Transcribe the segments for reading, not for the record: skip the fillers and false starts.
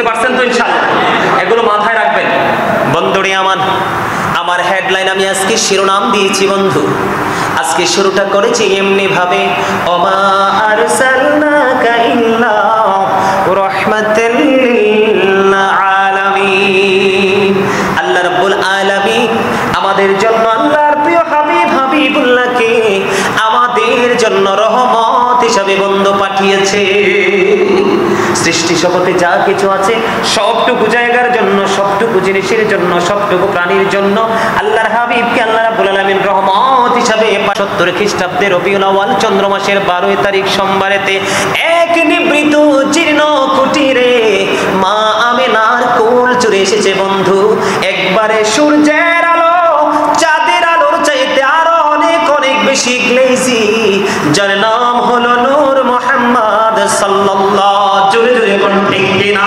পারছেন তো ইনশাআল্লাহ। এগুলো মাথায় রাখবেন বন্ধুরে আমার হেডলাইন আমি আজকে শিরোনাম দিয়েছি বন্ধু। আজকে শুরুটা করেছি এমনি ভাবে, ওমা আরসালনাকা ইল্লা রাহমাতাল লিল আলামিন। আল্লাহ রাব্বুল আলামিন আমাদের জন্য, আল্লাহর প্রিয় হাবিবুল্লাহকে আমাদের জন্য রহমত হিসাবে বন্ধু পাঠিয়েছে। সৃষ্টি জগতে যা কিছু আছে সবটুকু জায়গার জন্য, সবটুকু জিনিসের জন্য, সবটুকু প্রাণীর জন্য আল্লাহর হাবিবকে আল্লাহ রাব্বুল আলামিন রহমত হিসাবে ৭৫ খ্রিস্টাব্দে রবিউল আউয়াল চন্দ্র মাসের ১২ তারিখ সোমবারেতে এক নিভৃত জীর্ণ কুটিরে মা আমিনার কোল চলে এসেছে বন্ধু। একবারে সূর্যের আলো চাঁদের আলোর চাইতে আরো অনেক অনেক বেশি গ্লেজি, যার নাম হলো নূর মুহাম্মদ সাল্লাল্লাহু জোরে জোরে কোন ঠিক কিনা।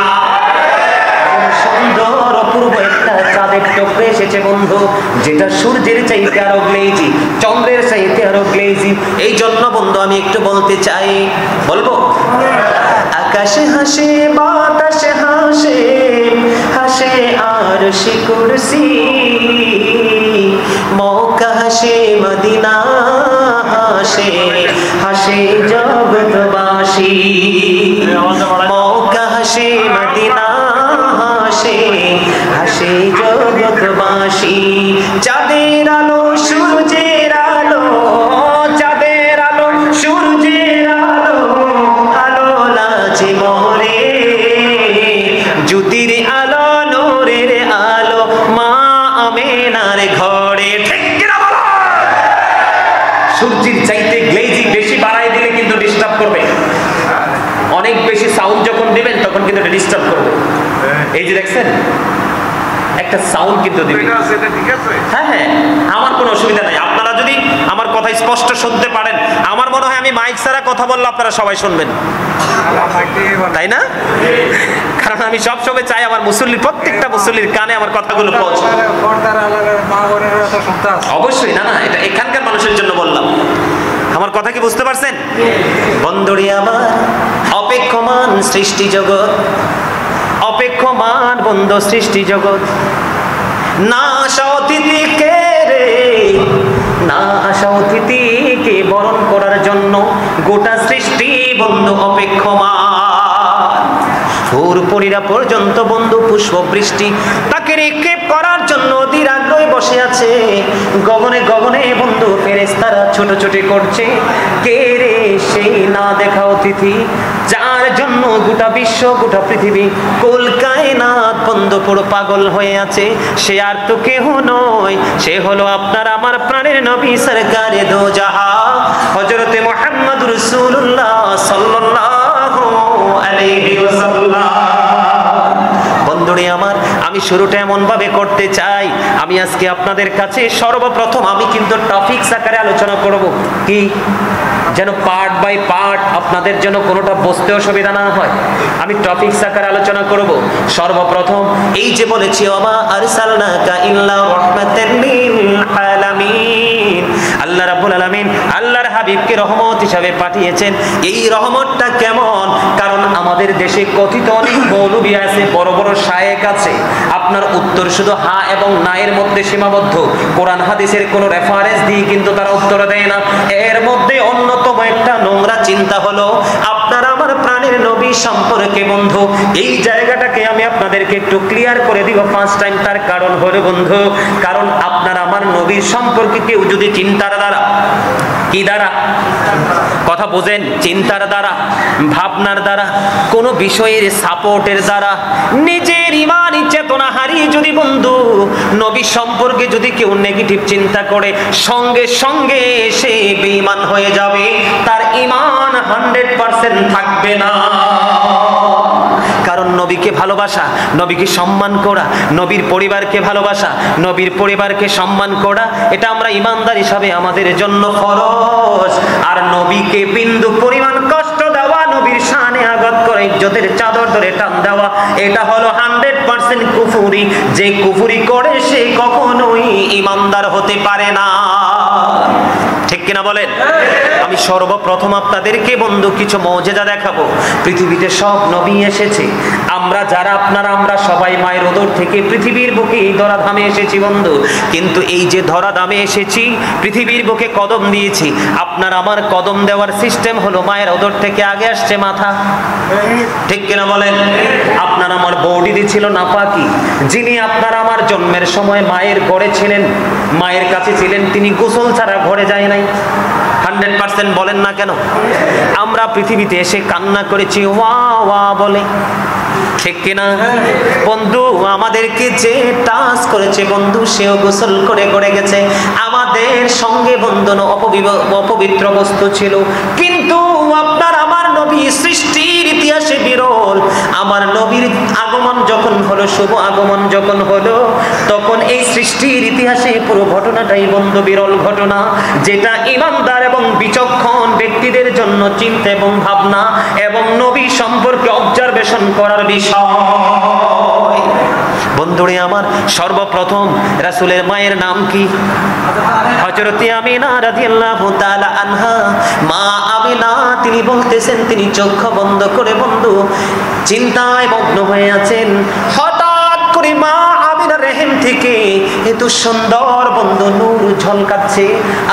সুন্দর অপূর্ব একটা চাঁদের টুকরো এসেছে বন্ধু, যেটা সূর্যের চাইতে আরো গ্লেজি, চন্দ্রের চাইতে আরো গ্লেজি। এই জন্য বন্ধু আমি একটু বলতে চাই, বলবো? আকাশে হাসে বাতাসে হাসে, হাসে আরশে কুরসি, মক্কা হাসে মদিনা হাসে, হাসে জগৎবাসী। মক্কা হাসে মদিনা হাসে, হাসে জগৎবাসী। চাঁদের আলো সূর্যের আলো, চাঁদের আলো সূর্যের আলো, আলো লাজে মোরে জ্যোতির আলো নূরের আলো মা আমিনার ঘরে। ঠিক কিনা বলো? সূর্যের চাইতে গ্লেজি বেশি বাড়াই দিলে কিন্তু ডিস্টার্ব করবে। অনেক বেশি সাউন্ড যখন দিবেন তখন কিন্তু ডিস্টার্ব করবে। এই যে দেখছেন একটা সাউন্ড কিন্তু দিবেন। হ্যাঁ হ্যাঁ, আমার কোনো অসুবিধা নাই। আপনারা যদি আমার কথা স্পষ্ট শুনতে পারেন, আমার মনে হয় আমি মাইক ছাড়া কথা বললে আপনারা সবাই শুনবেন, তাই না? কারণ আমি সব সময় চাই আমার মুসল্লি, প্রত্যেকটা মুসল্লির কানে আমার কথাগুলো পৌঁছে। অবশ্যই না, না, এটা এখানকার মানুষের জন্য বললাম। আমার কথা কি বুঝতে পারছেন বন্ধুরে আমার? অপেক্ষমান সৃষ্টি জগৎ, অপেক্ষমান বন্ধু সৃষ্টি জগৎ। না আসা অতিথিকে রে, না আসা অতিথিকে বরণ করার জন্য গোটা সৃষ্টি বন্ধু অপেক্ষমান। ফুরপুরীরা পর্যন্ত বন্ধু পুষ্প বৃষ্টি তাকে নিক্ষেপ করার জন্য অধীর আগ্রহে বসে আছে। গগনে গগনে বন্ধু ফেরেশতারা ছোটাছুটি করছে। কে রে সেই না দেখা অতিথি, যার জন্য গোটা বিশ্ব গোটা পৃথিবী কুল কায়নাত বন্ধু পুরো পাগল হয়ে আছে। সে আর তো কেহ নয়, সে হলো আপনার আমার প্রাণের নবী সরকারে দো জাহান হযরতে মুহাম্মদ রাসূলুল্লাহ সাল্লাল্লাহু আলাইহি ওয়াসাল্লাম। বন্ধুরে আমার, আমি শুরুটা এমন ভাবে করতে চাই, আমি আজকে আপনাদের কাছে সর্বপ্রথম আমি কিন্তু টপিকস আকারে আলোচনা করব। কি যেন পার্ট বাই পার্ট আপনাদের যেন কোনোটা বুঝতে অসুবিধা না হয়, আমি টপিকস আকারে আলোচনা করব। সর্বপ্রথম এই যে বলেছি ওমা আরসালনাকা ইল্লা রাহমাতাল লিল আলামিন, আল্লাহ রাব্বুল আলামিন আল্লাহর হাবিবকে রহমত হিসাবে পাঠিয়েছেন। এই রহমতটা কেমন? কারণ আমাদের দেশে কথিত অনেক মৌলবী আছে, বড় বড় শায়েখ আছে, আপনার উত্তর শুধু হা এবং না এর মধ্যে সীমাবদ্ধ। কোরআন হাদিসের কোনো রেফারেন্স দিয়ে কিন্তু তারা উত্তর দেয় না। এর মধ্যে অন্যতম একটা নোংরা চিন্তা হলো আপনার আমার প্রাণের নবী সম্পর্কে বন্ধু। এই জায়গাটাকে আমি আপনাদেরকে একটু ক্লিয়ার করে দিব ফার্স্ট টাইম। তার কারণ হলো বন্ধু, কারণ আপনার আমার নবীর সম্পর্কে কেউ যদি চিন্তার দ্বারা, কি দ্বারা কথা বোঝেন, চিন্তার দ্বারা, ভাবনার দ্বারা, কোনো বিষয়ের সাপোর্টের দ্বারা নিজের ইমানি চেতনা হারিয়ে যদি বন্ধু নবী সম্পর্কে যদি কেউ নেগেটিভ চিন্তা করে, সঙ্গে সঙ্গে সে বেঈমান হয়ে যাবে, তার ইমান 100% থাকবে না। কারণ নবীকে ভালোবাসা, নবীকে সম্মান করা, নবীর পরিবারকে ভালোবাসা, নবীর পরিবারকে সম্মান করা, এটা আমরা ইমানদার হিসাবে আমাদের জন্য ফরজ। আর নবীকে বিন্দু পরিমাণ কষ্ট দেওয়া, নবীর শানে আঘাত করে ইজ্জতের চাদর ধরে টান দেওয়া, এটা হলো 100% কুফরি। যে কুফরি করে সে কখনোই ইমানদার হতে পারে না। ঠিক কিনা বলেন? আমি সর্বপ্রথম আপনাদেরকে বন্ধু কিছু মুজিজা দেখাবো। পৃথিবীতে সব নবী এসেছে, আমরা যারা আপনারা আমরা সবাই মায়ের উদর থেকে পৃথিবীর বুকে এই ধরাধামে এসেছি বন্ধু। কিন্তু এই যে ধরাধামে এসেছি, পৃথিবীর বুকে কদম দিয়েছি, আপনার আমার কদম দেওয়ার সিস্টেম হলো মায়ের উদর থেকে আগে আসছে মাথা, ঠিক কিনা বলেন? আপনার আমার বৌদিদি ছিল নাপাকি, যিনি আপনার আমার জন্মের সময় মায়ের ঘরে ছিলেন, মায়ের কাছে ছিলেন, তিনি গোসল ছাড়া ঘরে যায় নাই। 100% বলেন না কেন? আমরা পৃথিবীতে এসে কান্না করেছি ওয়া ওয়া বলে, ঠিক কিনা বন্ধু? আমাদেরকে যে টাচ করেছে বন্ধু, সেও গোসল করে করে গেছে। আমাদের সঙ্গে বন্ধন অপবিত্র বস্তু ছিল, কিন্তু আপনার আমার নবী সৃষ্টির ইতিহাসে বিরল। আমার নবীর আগমন যখন হলো, শুভ আগমন যখন হলো, তখন এই সৃষ্টির ইতিহাসে পুরো ঘটনাটাই বন্ধু বিরল ঘটনা, যেটা ইমানদার এবং বিচক্ষণ ব্যক্তিদের জন্য চিন্তা এবং ভাবনা এবং নবী সম্পর্কে অবজারভেশন করার বিষয়। বন্ধুরে আমার, সর্বপ্রথম রাসূলের মায়ের নাম কি? হযরত আমিনা রাদিয়াল্লাহু তাআলা আনহা। মা আমিনা তিনি বলতেছেন, তিনি চোখ বন্ধ করে বন্ধু চিন্তায় মগ্ন হয়ে আছেন। হঠাৎ করে মা আমিনার রেহেম থেকে এত সুন্দর বন্ধু নূর ঝলকাচ্ছে,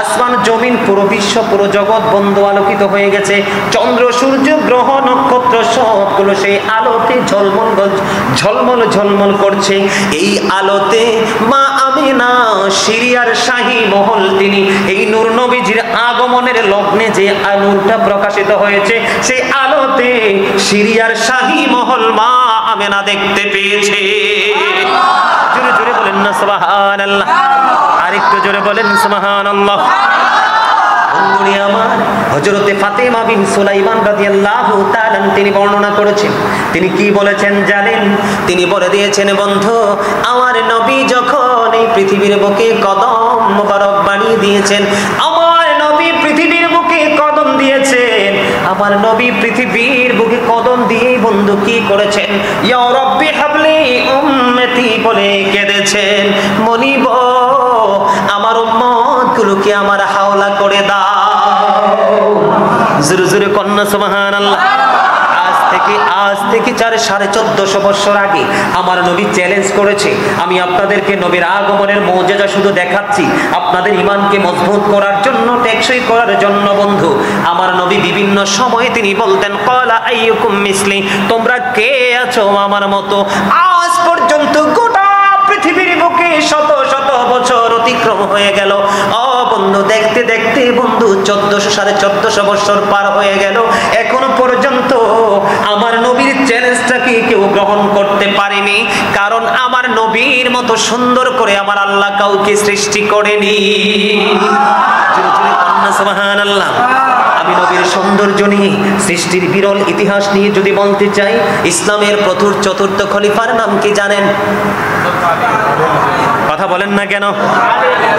আসমান জমিন পুরো বিশ্ব পুরো জগৎ বন্ধু আলোকিত হয়ে গেছে। চন্দ্র সূর্য গ্রহ নক্ষত্র সবগুলো সেই আলোতে ঝলমল ঝলমল করছে। এই আলোতে মা আমিনা সিরিয়ার শাহী মহল, তিনি এই নূর নবীজির আগমনের লগ্নে যে নূরটা প্রকাশিত হয়েছে, সেই আলোতে সিরিয়ার শাহী মহল মা আমিনা দেখতে পেয়েছে। জোরে জোরে বলেন না সুবহানাল্লাহ, আরেকটু জোরে বলেন সুবহানাল্লাহ। বন্ধুরে আমার, হযরতে ফাতেমা বিন সুলাইমান রাদিয়াল্লাহু তাআলা তিনি বর্ণনা করেছেন, তিনি কি বলেছেন জানেন? তিনি বলে দিয়েছেন বন্ধু, আমার নবী যখন এই পৃথিবীর বুকে কদম মোবারক বাড়িয়ে দিয়েছেন, আমার নবী পৃথিবীর বুকে কদম দিয়েছেন, আমার নবী পৃথিবীর বুকে কদম দিয়ে বন্ধু কি করেছেন? ইয়া রাব্বি হাবলি উম্মতি বলে কেঁদেছেন, মনিব আমার উম্মত গুলোকে আমার হাওলা করে দাও। জোরে জোরে কন্যা সুবহানাল্লাহ। আজ থেকে 1450 বছর আগে আমার নবী চ্যালেঞ্জ করেছে, আমি আপনাদেরকে নবীর আগমনের মুজিজা শুধু দেখাচ্ছি আপনাদের ঈমানকে মজবুত করার জন্য, টেকসই করার জন্য বন্ধু। আমার নবী বিভিন্ন সময়ে তিনি বলতেন, ক্বালা আইয়ুকুম মিসলি, তোমরা কে আছো আমার মতো? আজ পর্যন্ত গোটা পৃথিবীর বুকে শত শত বছর অতিক্রম হয়ে গেল। বন্ধু দেখতে দেখতে বন্ধু 1400 বছর পার হয়ে গেল, এখনো পর্যন্ত আমার নবীর চ্যালেঞ্জটাকে কেউ গ্রহণ করতে পারেনি, কারণ আমার নবীর মতো সুন্দর করে আমার আল্লাহ কাউকে সৃষ্টি করেনি। সুবহানাল্লাহ। আমি নবীর সৌন্দর্য নিয়ে, সৃষ্টির বিরল ইতিহাস নিয়ে যদি বলতে চাই, ইসলামের চতুর্থ খলিফার নাম কি জানেন? কথা বলেন না কেন?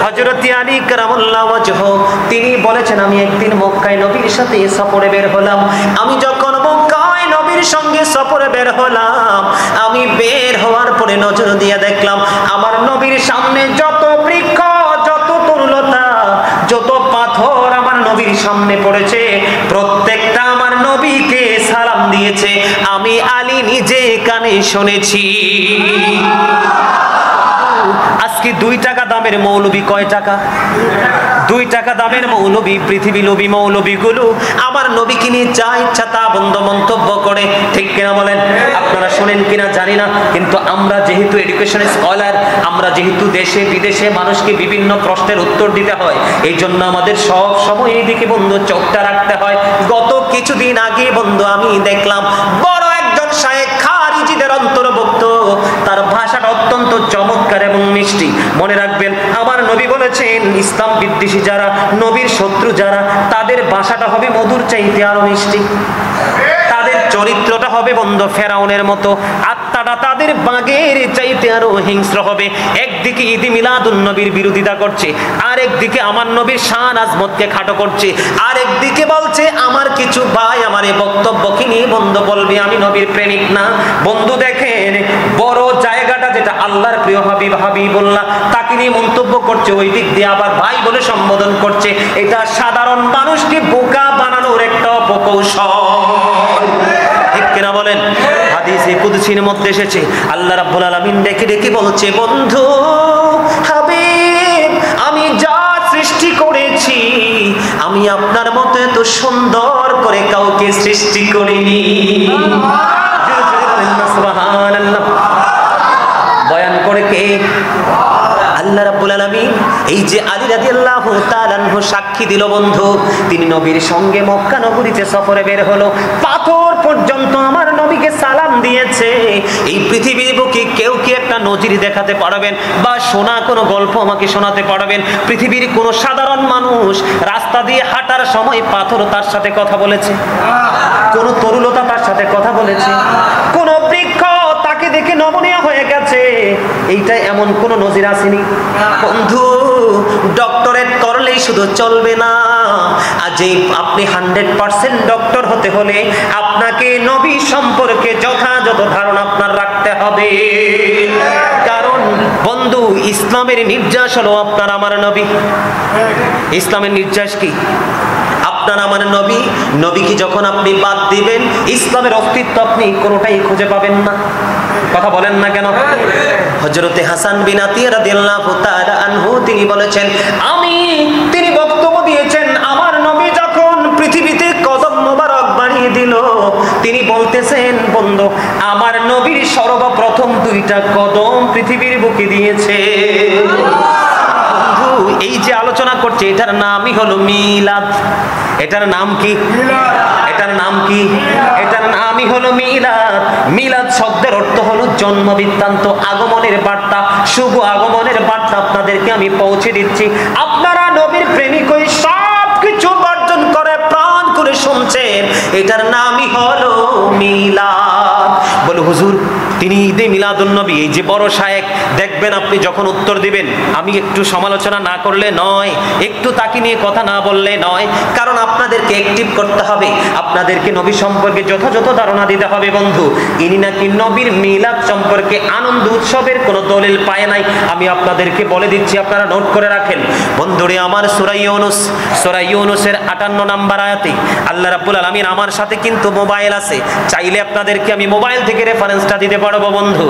হযরত আলী কারামাল্লাহু ওয়াজহু, তিনি বলেছেন, আমি একদিন মক্কায় নবীর সাথে সফরে বের হলাম। আমি যখন মক্কায় নবীর সঙ্গে সফরে বের হলাম, আমি বের হওয়ার পরে নজর দিয়ে দেখলাম আমার নবীর সামনে যত বৃক্ষ, যত তরুলতা, যত পাথর আমার নবীর সামনে পড়েছে, প্রত্যেকটা আমার নবীকে সালাম দিয়েছে। আমি আলী নিজে কানে শুনেছি। আজকে 2 টাকা দামের মৌলবী কয় টাকা? 2 টাকা দামের মৌলবী, পৃথিবী লোভী মৌলবীগুলো আমার নবীকে নিয়ে যা ইচ্ছা তা বন্ধ মন্তব্য করে, ঠিক কিনা বলেন? আপনারা শোনেন কিনা জানি না, কিন্তু আমরা যেহেতু এডুকেশন স্কলার, আমরা যেহেতু দেশে বিদেশে মানুষকে বিভিন্ন প্রশ্নের উত্তর দিতে হয়, এই জন্য আমাদের সব সময় এইদিকে বন্ধু চোখটা রাখতে হয়। গত কিছুদিন আগে বন্ধু আমি দেখলাম বড় একজন শায়েখ খারিজিদের অন্তর্ভুক্ত, তার ভাষাটা অত্যন্ত চমৎকার এবং মিষ্টি। মনে রাখবেন, আমার নবী বলেছেন, ইসলাম বিদ্বেষী যারা, নবীর শত্রু যারা, তাদের ভাষাটা হবে মধুর চাইতে আরো মিষ্টি, তাদের চরিত্রটা হবে বন্ধু ফেরাউনের মতো, আত্মাটা তাদের বাঘের চাইতে আরো হিংস্র হবে। একদিকে ঈদে মিলাদুন নবীর বিরোধিতা করছে, আর একদিকে আমার নবীর শান আজমতকে খাটো করছে, আর একদিকে বলছে আমার কিছু ভাই আমার এই বক্তব্যকে নিয়ে বন্ধু বলবে আমি নবীর প্রেমিক না। বন্ধু দেখেন, বড় জায়গাটা যেটা আল্লাহর প্রিয় হাবিব হাবিবুল্লাহ, তাকে নিয়ে মন্তব্য করছে, ওই দিক দিয়ে আবার ভাই বলে সম্বোধন করছে। এটা সাধারণ মানুষকে বোকা বানানোর একটা অপকৌশল, ঠিক কিনা বলেন? হাদিসে কুদসির মধ্যে এসেছে, আল্লাহ রাব্বুল আলামিন ডেকে ডেকে বলছে, বন্ধু হাবিব, আমি যা সৃষ্টি করেছি আমি আপনার মতো এত সুন্দর করে কাউকে সৃষ্টি করিনি। সুবহানাল্লাহ। বয়ান করে কে? আল্লাহ রাব্বুল আলামিন। এই যে আলী রাদিয়াল্লাহু তাআলা আনহু সাক্ষী দিল বন্ধু, তিনি নবীর সঙ্গে মক্কা নগরীতে সফরে বের হলো, পাথর পর্যন্ত আমার নবীকে সালাম দিয়েছে। এই পৃথিবীর বুকে কেউ কি একটা নজির দেখাতে পারবেন বা শোনা কোনো গল্প আমাকে শোনাতে পারবেন? পৃথিবীর কোনো সাধারণ মানুষ রাস্তা দিয়ে হাঁটার সময় পাথর তার সাথে কথা বলেছে? কোন তরুলতা তার সাথে কথা বলেছে? কোন বৃক্ষ তাকে দেখে নমনীয় হয়ে গেছে? এইটা এমন কোন নজির আসেনি বন্ধু। ডক্টরেট করলেই শুধু চলবে না, আজ আপনি 100% ডক্টর হতে হলে আপনাকে নবী সম্পর্কে যথাযথ ধারণা আপনার রাখতে হবে। কারণ বন্ধু, ইসলামের নির্যাস হলো আপনার আমার নবী। ইসলামের নির্যাস কি? আপনার আমার নবী। নবীকে যখন আপনি বাদ দিবেন, ইসলামের অস্তিত্ব আপনি কোনোটাই খুঁজে পাবেন না। কথা বলেন না কেন? হযরতে হাসান বিন আতিয়া রাদিয়াল্লাহু তাআলা আনহু তিনি বলেছেন, তিনি বক্তব্য দিয়েছেন, আমার নবী যখন পৃথিবীতে কদম মোবারক বাড়িয়ে দিল, তিনি বলতেছেন, বন্ধু আমার নবীর সর্বপ্রথম 2টা কদম পৃথিবীর বুকে দিয়েছে। এই যে আলোচনা করছে, এটার নামই হলো মিলাদ। এটার নাম কি? এটার নাম কি? এটার নামই হলো মিলাদ। মিলাদ শব্দের অর্থ হলো জন্ম বৃত্তান্ত, আগমনের বার্তা, শুভ আগমনের বার্তা আপনাদেরকে আমি পৌঁছে দিচ্ছি। আপনারা নবীর প্রেমিক হয়ে সব কিছু বর্জন করে প্রাণ করে শুনছেন, এটার নামই হলো মিলাদ। বলে হুজুর, তিনি ঈদে মিলাদুন নবী, এই যে বড় শায়েখ, দেখবেন আপনি যখন উত্তর দিবেন, আমি একটু সমালোচনা না করলে নয়, একটু তাকে নিয়ে কথা না বললে নয়। কারণ আপনাদেরকে অ্যাক্টিভ করতে হবে, আপনাদেরকে নবী সম্পর্কে যথাযথ ধারণা দিতে হবে। বন্ধু, ইনি নাকি নবীর মিলাদ সম্পর্কে আনন্দ উৎসবের কোনো দলিল পায় নাই। আমি আপনাদেরকে বলে দিচ্ছি, আপনারা নোট করে রাখেন। বন্ধুরে আমার, সূরা ইউনূস, সূরা ইউনূসের 58 নম্বর আয়াতে আল্লাহ রাব্বুল আলামিন, আমার সাথে কিন্তু মোবাইল আছে, চাইলে আপনাদেরকে আমি মোবাইল থেকে রেফারেন্সটা দিতে পারবো বন্ধু।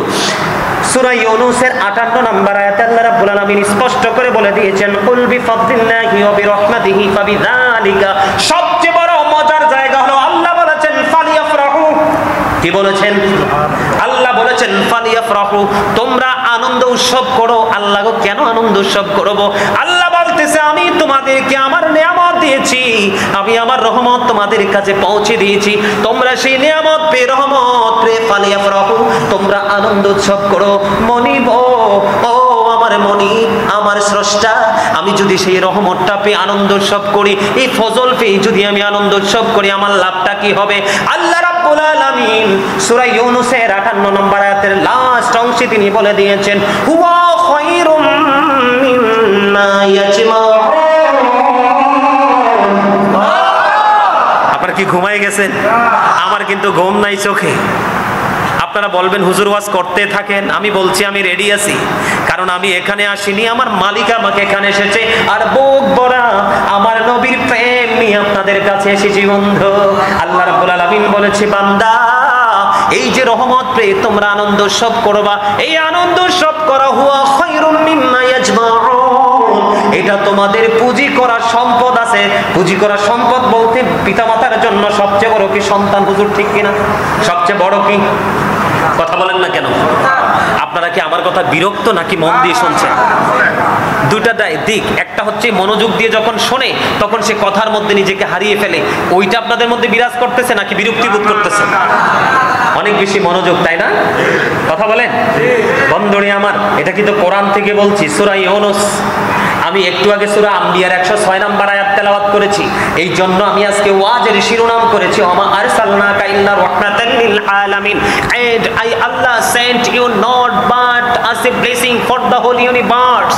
সূরা ইউনূসের 58 নম্বর আয়াতে আল্লাহ রাব্বুল আলামিন স্পষ্ট করে বলে দিয়েছেন, কুল বিফাদলিল্লাহি ওয়া বিরহমাতিহি ফাবিযালিকা। সবচেয়ে বড় মজার জায়গা হলো আল্লাহ বলেছেন ফালিয়াফরাহু। কি বলেছেন? আল্লাহ বলেছেন ফালিয়াফরাহু, তোমরা আনন্দ উৎসব করো। আল্লাহ কেন আনন্দ উৎসব করব? আল্লাহ বলতেছে, আমি তোমাদেরকে আমার নিয়ামত দিয়েছি, আমি আমার রহমত তোমাদের কাছে পৌঁছে দিয়েছি, তোমরা সেই নিয়ামত পেয়ে রহমত পেয়ে ফালিয়াফরাহু, তোমরা আনন্দ উৎসব করো। মনিব, ও আমার মনি, আমার স্রষ্টা, আমি যদি সেই রহমতটা পেয়ে আনন্দ উৎসব করি, এই ফজল পেয়ে যদি আমি আনন্দ উৎসব করি, আমার লাভটা কি হবে? আল্লাহ রাব্বুল আলামিন সূরা ইউনূসের 58 নম্বর আয়াতের লাস্ট অংশে তিনি বলে দিয়েছেন, হুয়া খায়রুম মিম্মা ইয়াজমাউন। আপনারা কি ঘুমায় গেছেন? আমার কিন্তু ঘুম নাই চোখে। আপনারা বলবেন হুজুর ওয়াজ করতে থাকেন, আমি বলছি আমি রেডি আছি, কারণ আমি এখানে আসিনি, আমার মালিক আমাকে এখানে এসেছে, আর বুক ভরা আমার নবীর প্রেম নিয়ে আপনাদের কাছে এসেছি বন্ধু। আল্লাহ রাব্বুল আলামিন বলেছে, বান্দা এই যে রহমত পেয়ে তোমরা আনন্দ উৎসব করবা, এই আনন্দ উৎসব করা হুয়া খায়রুম মিম্মা ইয়াজমাউন, এটা তোমাদের পুঁজি করা সম্পদ আছে। পুঁজি করা সম্পদ বলতে পিতামাতার জন্য সবচেয়ে বড় কি সন্তান? হুজুর ঠিক কিনা? সবচেয়ে বড় কি? কথা বলেন না কেন? আপনারা কি আমার কথা বিরক্ত নাকি মন দিয়ে শুনছেন? দুটা দিক, একটা হচ্ছে মনোযোগ দিয়ে যখন শোনে তখন সে কথার মধ্যে নিজেকে হারিয়ে ফেলে, ওইটা আপনাদের মধ্যে বিরাজ করতেছে নাকি বিরক্তি বোধ করতেছে? অনেক বেশি মনোযোগ, তাই না? কথা বলেন বন্ধুরে আমার, এটা কিন্তু কোরআন থেকে বলছি, সূরা ইউনূস। আমি একটু আগে সূরা আম্বিয়ার 106 নম্বর আয়াত তেলাওয়াত করেছি, এই জন্য আমি আজকে ওয়াজের শিরোনাম করেছি ওমা আরসালনাকা ইল্লা রাহমাতাল লিল আলামিন, and I Allah sent you not but as a blessing for the whole universe।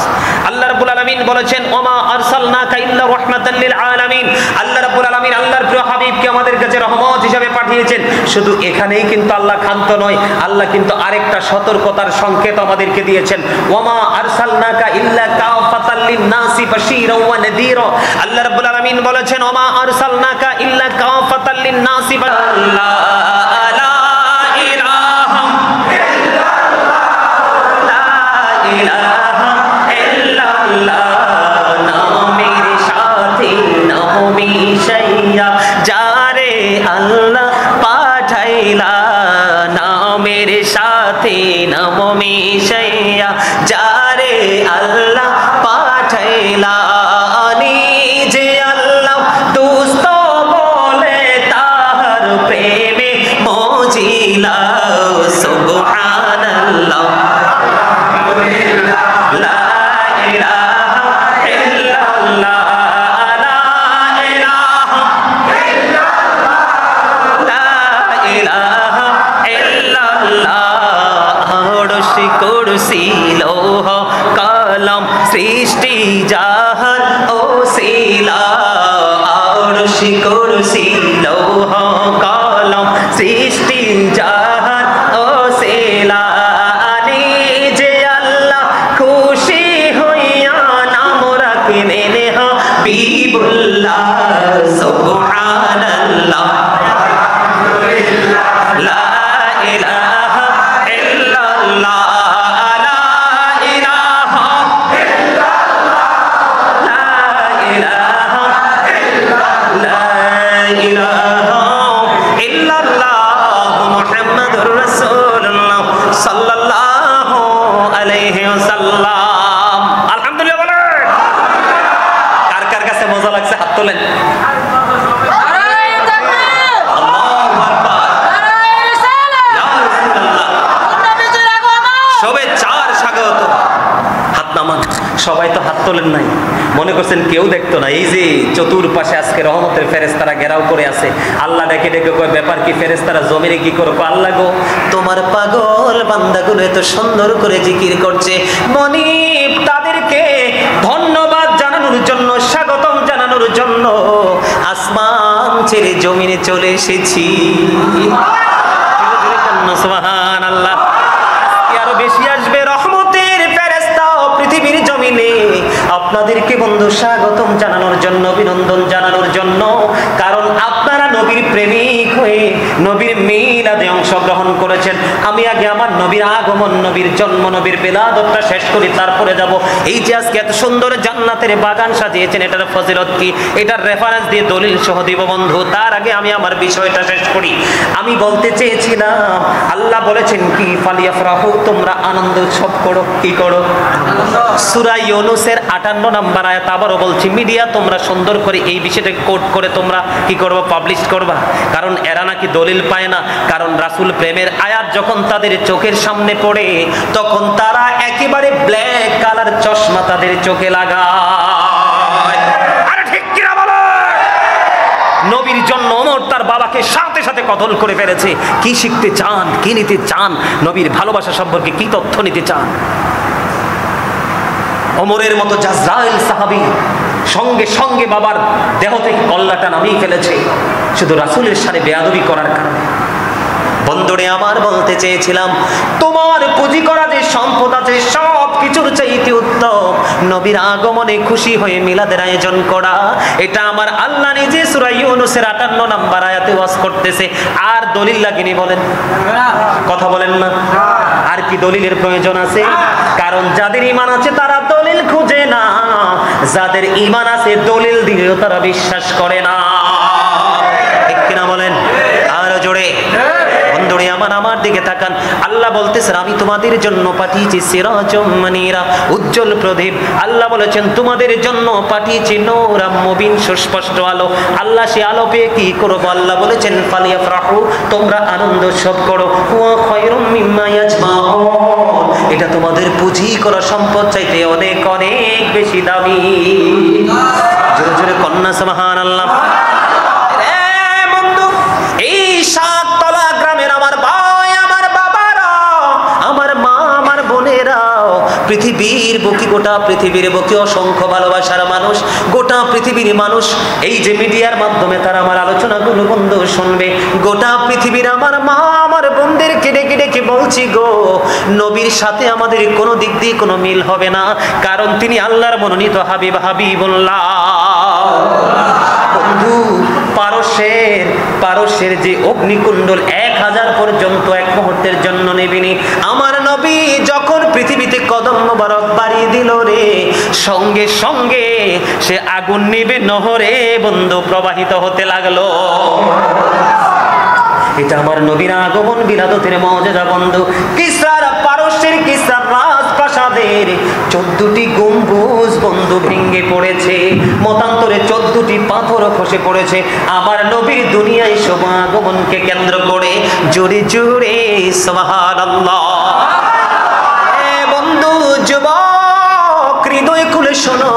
আল্লাহ রাব্বুল আলামিন আলামিন বলেছেন ওমা আরসালনাকা ইল্লা রাহমাতাল লিল আলামিন, আল্লাহ রাব্বুল আলামিন আল্লাহর প্রিয় হাবিবকে আমাদের কাছে রহমত হিসেবে পাঠিয়েছেন। শুধু এখানেই কিন্তু আল্লাহ ক্ষান্ত নয়, আল্লাহ কিন্তু আরেকটা সতর্কতার সংকেত আমাদেরকে দিয়েছেন। ওমা আরসালনাকা ইল্লা কাফাতাল লিন-নাসি বাশীরাও ওয়া নাযীরা, আল্লাহ রাব্বুল আলামিন বলেছেন ওমা আরসালনাকা ইল্লা কাফাতাল লিন-নাসি লা ইলাহা ইল্লাল্লাহ, লা ইলাহা ইল্লাল্লাহ, নামের সাথে নামি শাইয়া যারে আল্লাহ পাঠাইলা, নামের সাথে নামি শাইয়া যারে আল্লাহ পাঠাইলা, নিজে আল্লাহ দুস্ত বলে তাহার প্রেমে মজিলা, সুবহানাল্লাহ লা ইলাহা ইল্লাল্লাহ, লা ইলাহা ইল্লাল্লাহ, লা ইলাহা ইল্লাল্লাহ, আরশি কুরসি লৌহ কলম সৃষ্টি জাহান ওসিলা, আরশি কুরসি লৌহ কলম সৃষ্টি জাহান ওসিলা, নিজে আল্লাহ খুশি হইয়া নাম রাখলেন হাবিবুল্লাহ, সুবহানাল্লাহ লা ইলাহা ইল্লাল্লাহ, লা ইলাহা ইল্লাল্লাহ, লা ইলাহা ইল্লাল্লাহ, মুহাম্মাদুর রাসূলুল্লাহ সাল্লাল্লাহু আলাইহি ওয়াসাল্লাম। আলহামদুলিল্লাহ বলেন। কার কার কাছে মজা লাগছে হাত তোলেন। সবাই তো হাত তোলেন নাই, মনে করছেন কেউ দেখতো না। এই যে চতুর্পাশে আজকে রহমতের ফেরেশতারা ঘেরাও করে আছে, আল্লাহ ডেকে ডেকে কয় ব্যাপার কি ফেরেশতারা জমিনে কি করো? আল্লাহ গো তোমার পাগল বান্দাগুলো এত সুন্দর করে জিকির করছে, মনিব তাদেরকে ধন্যবাদ জানানোর জন্য, স্বাগতম জানানোর জন্য আসমান ছেড়ে জমিনে চলে এসেছি। সুবহানাল্লাহ। আরো বেশি আসবে রহমতের ফেরেশতা পৃথিবীর জমিনে আপনাদেরকে বন্ধু স্বাগতম জানানোর জন্য, অভিনন্দন জানানোর জন্য। কারণ আপনারা নবীর প্রেমিক হয়ে নবীর মিলাদে অংশগ্রহণ করেছেন। আমি আগে আমার নবীর আগমন, নবীর জন্ম, নবীর বেলাদতটা শেষ করি, তারপরে যাব। এই যে আজকে এত সুন্দর জান্নাতের বাগান সাজিয়েছেন, এটার ফজিলত কি, এটার রেফারেন্স দিয়ে দলিল সহ দিব বন্ধু। তার আগে আমি আমার বিষয়টা শেষ করি। আমি বলতে চেয়েছিলাম আল্লাহ বলেছেন কি ফালিয়াফরাহু, তোমরা আনন্দ উৎসব করো। কি করো? সূরা ইউনূসের 58 নম্বর আয়াত। আবারও বলছি, মিডিয়া তোমরা সুন্দর করে এই বিষয়টা কোট করে তোমরা কি করবা? পাবলিশ করবা। কারণ এরা নাকি দলিল পায় না। কারণ রাসূল প্রেমের আয়াত যখন তাদের চোখের সামনে পড়ে, তখন তারা একেবারে ব্ল্যাক কালার চশমা তাদের চোখে লাগায়। আরে ঠিক কি না বলো? নবীর জন্য ওমর তার বাবাকে সাথে সাথে কতল করে ফেলেছে। কি শিখতে চান, কি নিতে চান, নবীর ভালোবাসা সম্পর্কে কি তথ্য নিতে চান? ওমরের মতো জাজরাইল সাহাবী সঙ্গে সঙ্গে বাবার দেহ থেকে কল্লাটা নামিয়ে ফেলেছে, শুধু রাসূলের সাথে বেয়াদবি করার কারণে। বন্ধুরে আমার, বলতে চেয়েছিলাম তোমার পুঁজি করা যে সম্পদ আছে সব কিছুর চাইতে উত্তম নবীর আগমনে খুশি হয়ে মিলাদের আয়োজন করা। এটা আমার আল্লাহ নিজে সূরা ইউনূসের 58 নম্বর আয়াতে ওয়াজ করতেছে। আর দলিল লাগেনি বলেন? কথা বলেন না। আর কি দলিলের প্রয়োজন আছে? কারণ যাদের ঈমান আছে তারা দলিল খুঁজে না, যাদের ঈমান আছে দলিল দিলেও তারা বিশ্বাস করে না। ঠিক কিনা বলেন? আর জোরে বন্ধুরে আমার, আমার দিকে তাকান। আল্লাহ বলতেছেন আমি তোমাদের জন্য পাঠিয়েছি সিরাজুম মুনীরা, উজ্জ্বল প্রদীপ। আল্লাহ বলেছেন তোমাদের জন্য পাঠিয়েছি নূরাম মুবিন, সুস্পষ্ট আলো। আল্লাহ সে আলো পেয়ে কি করব? আল্লাহ বলেছেন ফালিয়াফরাহু, তোমরা আনন্দ উৎসব করো। ওয়া খায়রুম মিম্মা ইয়াজমাউন, এটা তোমাদের পুঁজি করা সম্পদ চাইতে অনেক অনেক বেশি দামি। জোরে জোরে কন্যা সুবহানাল্লাহ। এই সাততলা গ্রামের আমার ভাই, আমার বাবারা, আমার মা, আমার বোনেরা, পৃথিবীর বুকে, গোটা পৃথিবীর বুকে অসংখ্য ভালোবাসার মানুষ, গোটা পৃথিবীর মানুষ এই যে মিডিয়ার মাধ্যমে তারা আমার আলোচনাগুলো বন্ধু শুনবে। গোটা পৃথিবীর আমার মা আমার বোনদেরকে ডেকে ডেকে বলছি গো, নবীর সাথে আমাদের কোনো দিক দিয়ে কোনো মিল হবে না, কারণ তিনি আল্লাহর মনোনীত হাবিব, হাবিবুল্লাহ। বন্ধু, পারস্যের যে অগ্নিকুণ্ডল 1000 পর্যন্ত এক মুহূর্তের জন্য নেবেনি। আমার নবী যখন পৃথিবীতে কদম মোবারক বাড়িয়ে দিল রে, সঙ্গে সঙ্গে সে আগুন নিবে নহরে বন্ধু প্রবাহিত হতে লাগলো। এটা আমার নবীর আগমন বিলাদতের মর্যাদা বন্ধু। পারস্যের কিসরার রাজপ্রাসাদের 14টি গম্বুজ বন্ধু ভেঙে পড়েছে, মতান্তরে 14টি পাথর খসে পড়েছে আমার নবীর দুনিয়ায় শুভ আগমনকে কেন্দ্র করে। জোরে জোরে সুবহানাল্লাহ। বন্ধু, যুবক হৃদয় খুলে শোনো,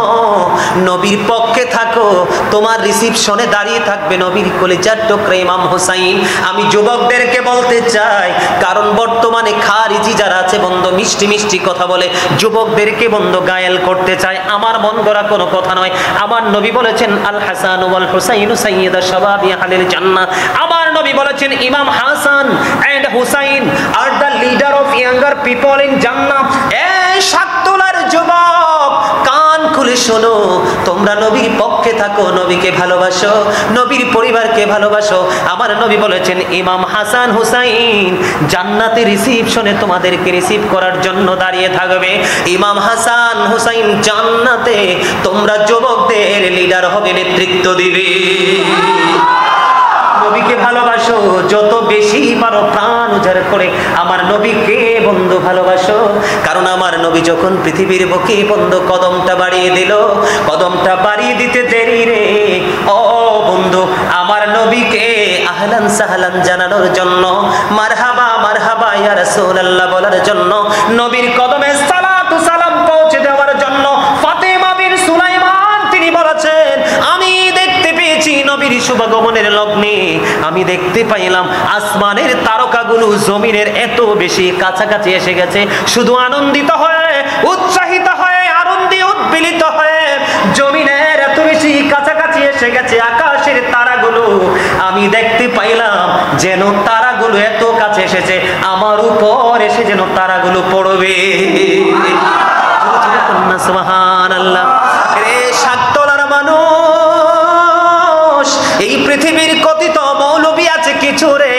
নবীর পক্ষে থাকো, তোমার রিসিপশনে দাঁড়িয়ে থাকবে নবীর কলিজার টুকরা ইমাম হোসাইন। আমি যুবকদেরকে বলতে চাই, কারণ বর্তমানে খারিজি যারা আছে বন্ধু মিষ্টি মিষ্টি কথা বলে যুবকদেরকে বন্ধু গায়েল করতে চায়। আমার মন গড়া কোনো কথা নয়। আমার নবী বলেছেন আল হাসান ওয়াল হুসাইন সাইয়্যিদা শাবাবি আহলিল জান্নাহ। আমার নবী বলেছেন Imam Hasan and Husain are the leader of younger people in Jannah. এই সাততলার যুবক, কান খুলে শোনো, তোমরা নবীর পক্ষে থাকো, নবীকে ভালোবাসো, নবীর পরিবারকে ভালোবাসো। আমার নবী বলেছেন ইমাম হাসান হুসাইন জান্নাতে রিসিপশনে তোমাদেরকে রিসিভ করার জন্য দাঁড়িয়ে থাকবে। ইমাম হাসান হুসাইন জান্নাতে তোমরা যুবকদের লিডার হবে, নেতৃত্ব দিবে। নবীকে ভালোবাসো, যত বেশি পারো প্রাণ উজাড় করে আমার নবীকে বন্ধু ভালোবাসো। কারণ আমার নবী যখন পৃথিবীর বুকে বন্ধু কদমটা বাড়িয়ে দিল, কদমটা বাড়িয়ে দিতে দেরি রে ও বন্ধু, আমার নবীকে আহলান সাহলান জানানোর জন্য, মারহাবা মারহাবা ইয়া রাসূলুল্লাহ বলার জন্য, নবীর কদমে সালাতু সালাম পৌঁছে দেওয়ার জন্য ফাতেমা বিন সুলাইমান তিনি বলেছেন, আমি দেখতে পেয়েছি নবীর শুভাগমনের লগ্নে আমি দেখতে পাইলাম আসমানের তারকাগুলো জমিনের এত বেশি কাছাকাছি এসে গেছে। শুধু আনন্দিত হয়ে, উৎসাহিত হয়ে, আনন্দে উদ্বেলিত হয়ে জমিনের এত বেশি কাছাকাছি এসে গেছে আকাশের তারাগুলো। আমি দেখতে পাইলাম যেন তারাগুলো এত কাছে এসেছে, আমার উপর এসে যেন তারাগুলো পড়বে। সুবহানাল্লাহ। রে সাততলার মানুষ, এই পৃথিবীর কথিত মৌলবী আছে কিছু রে,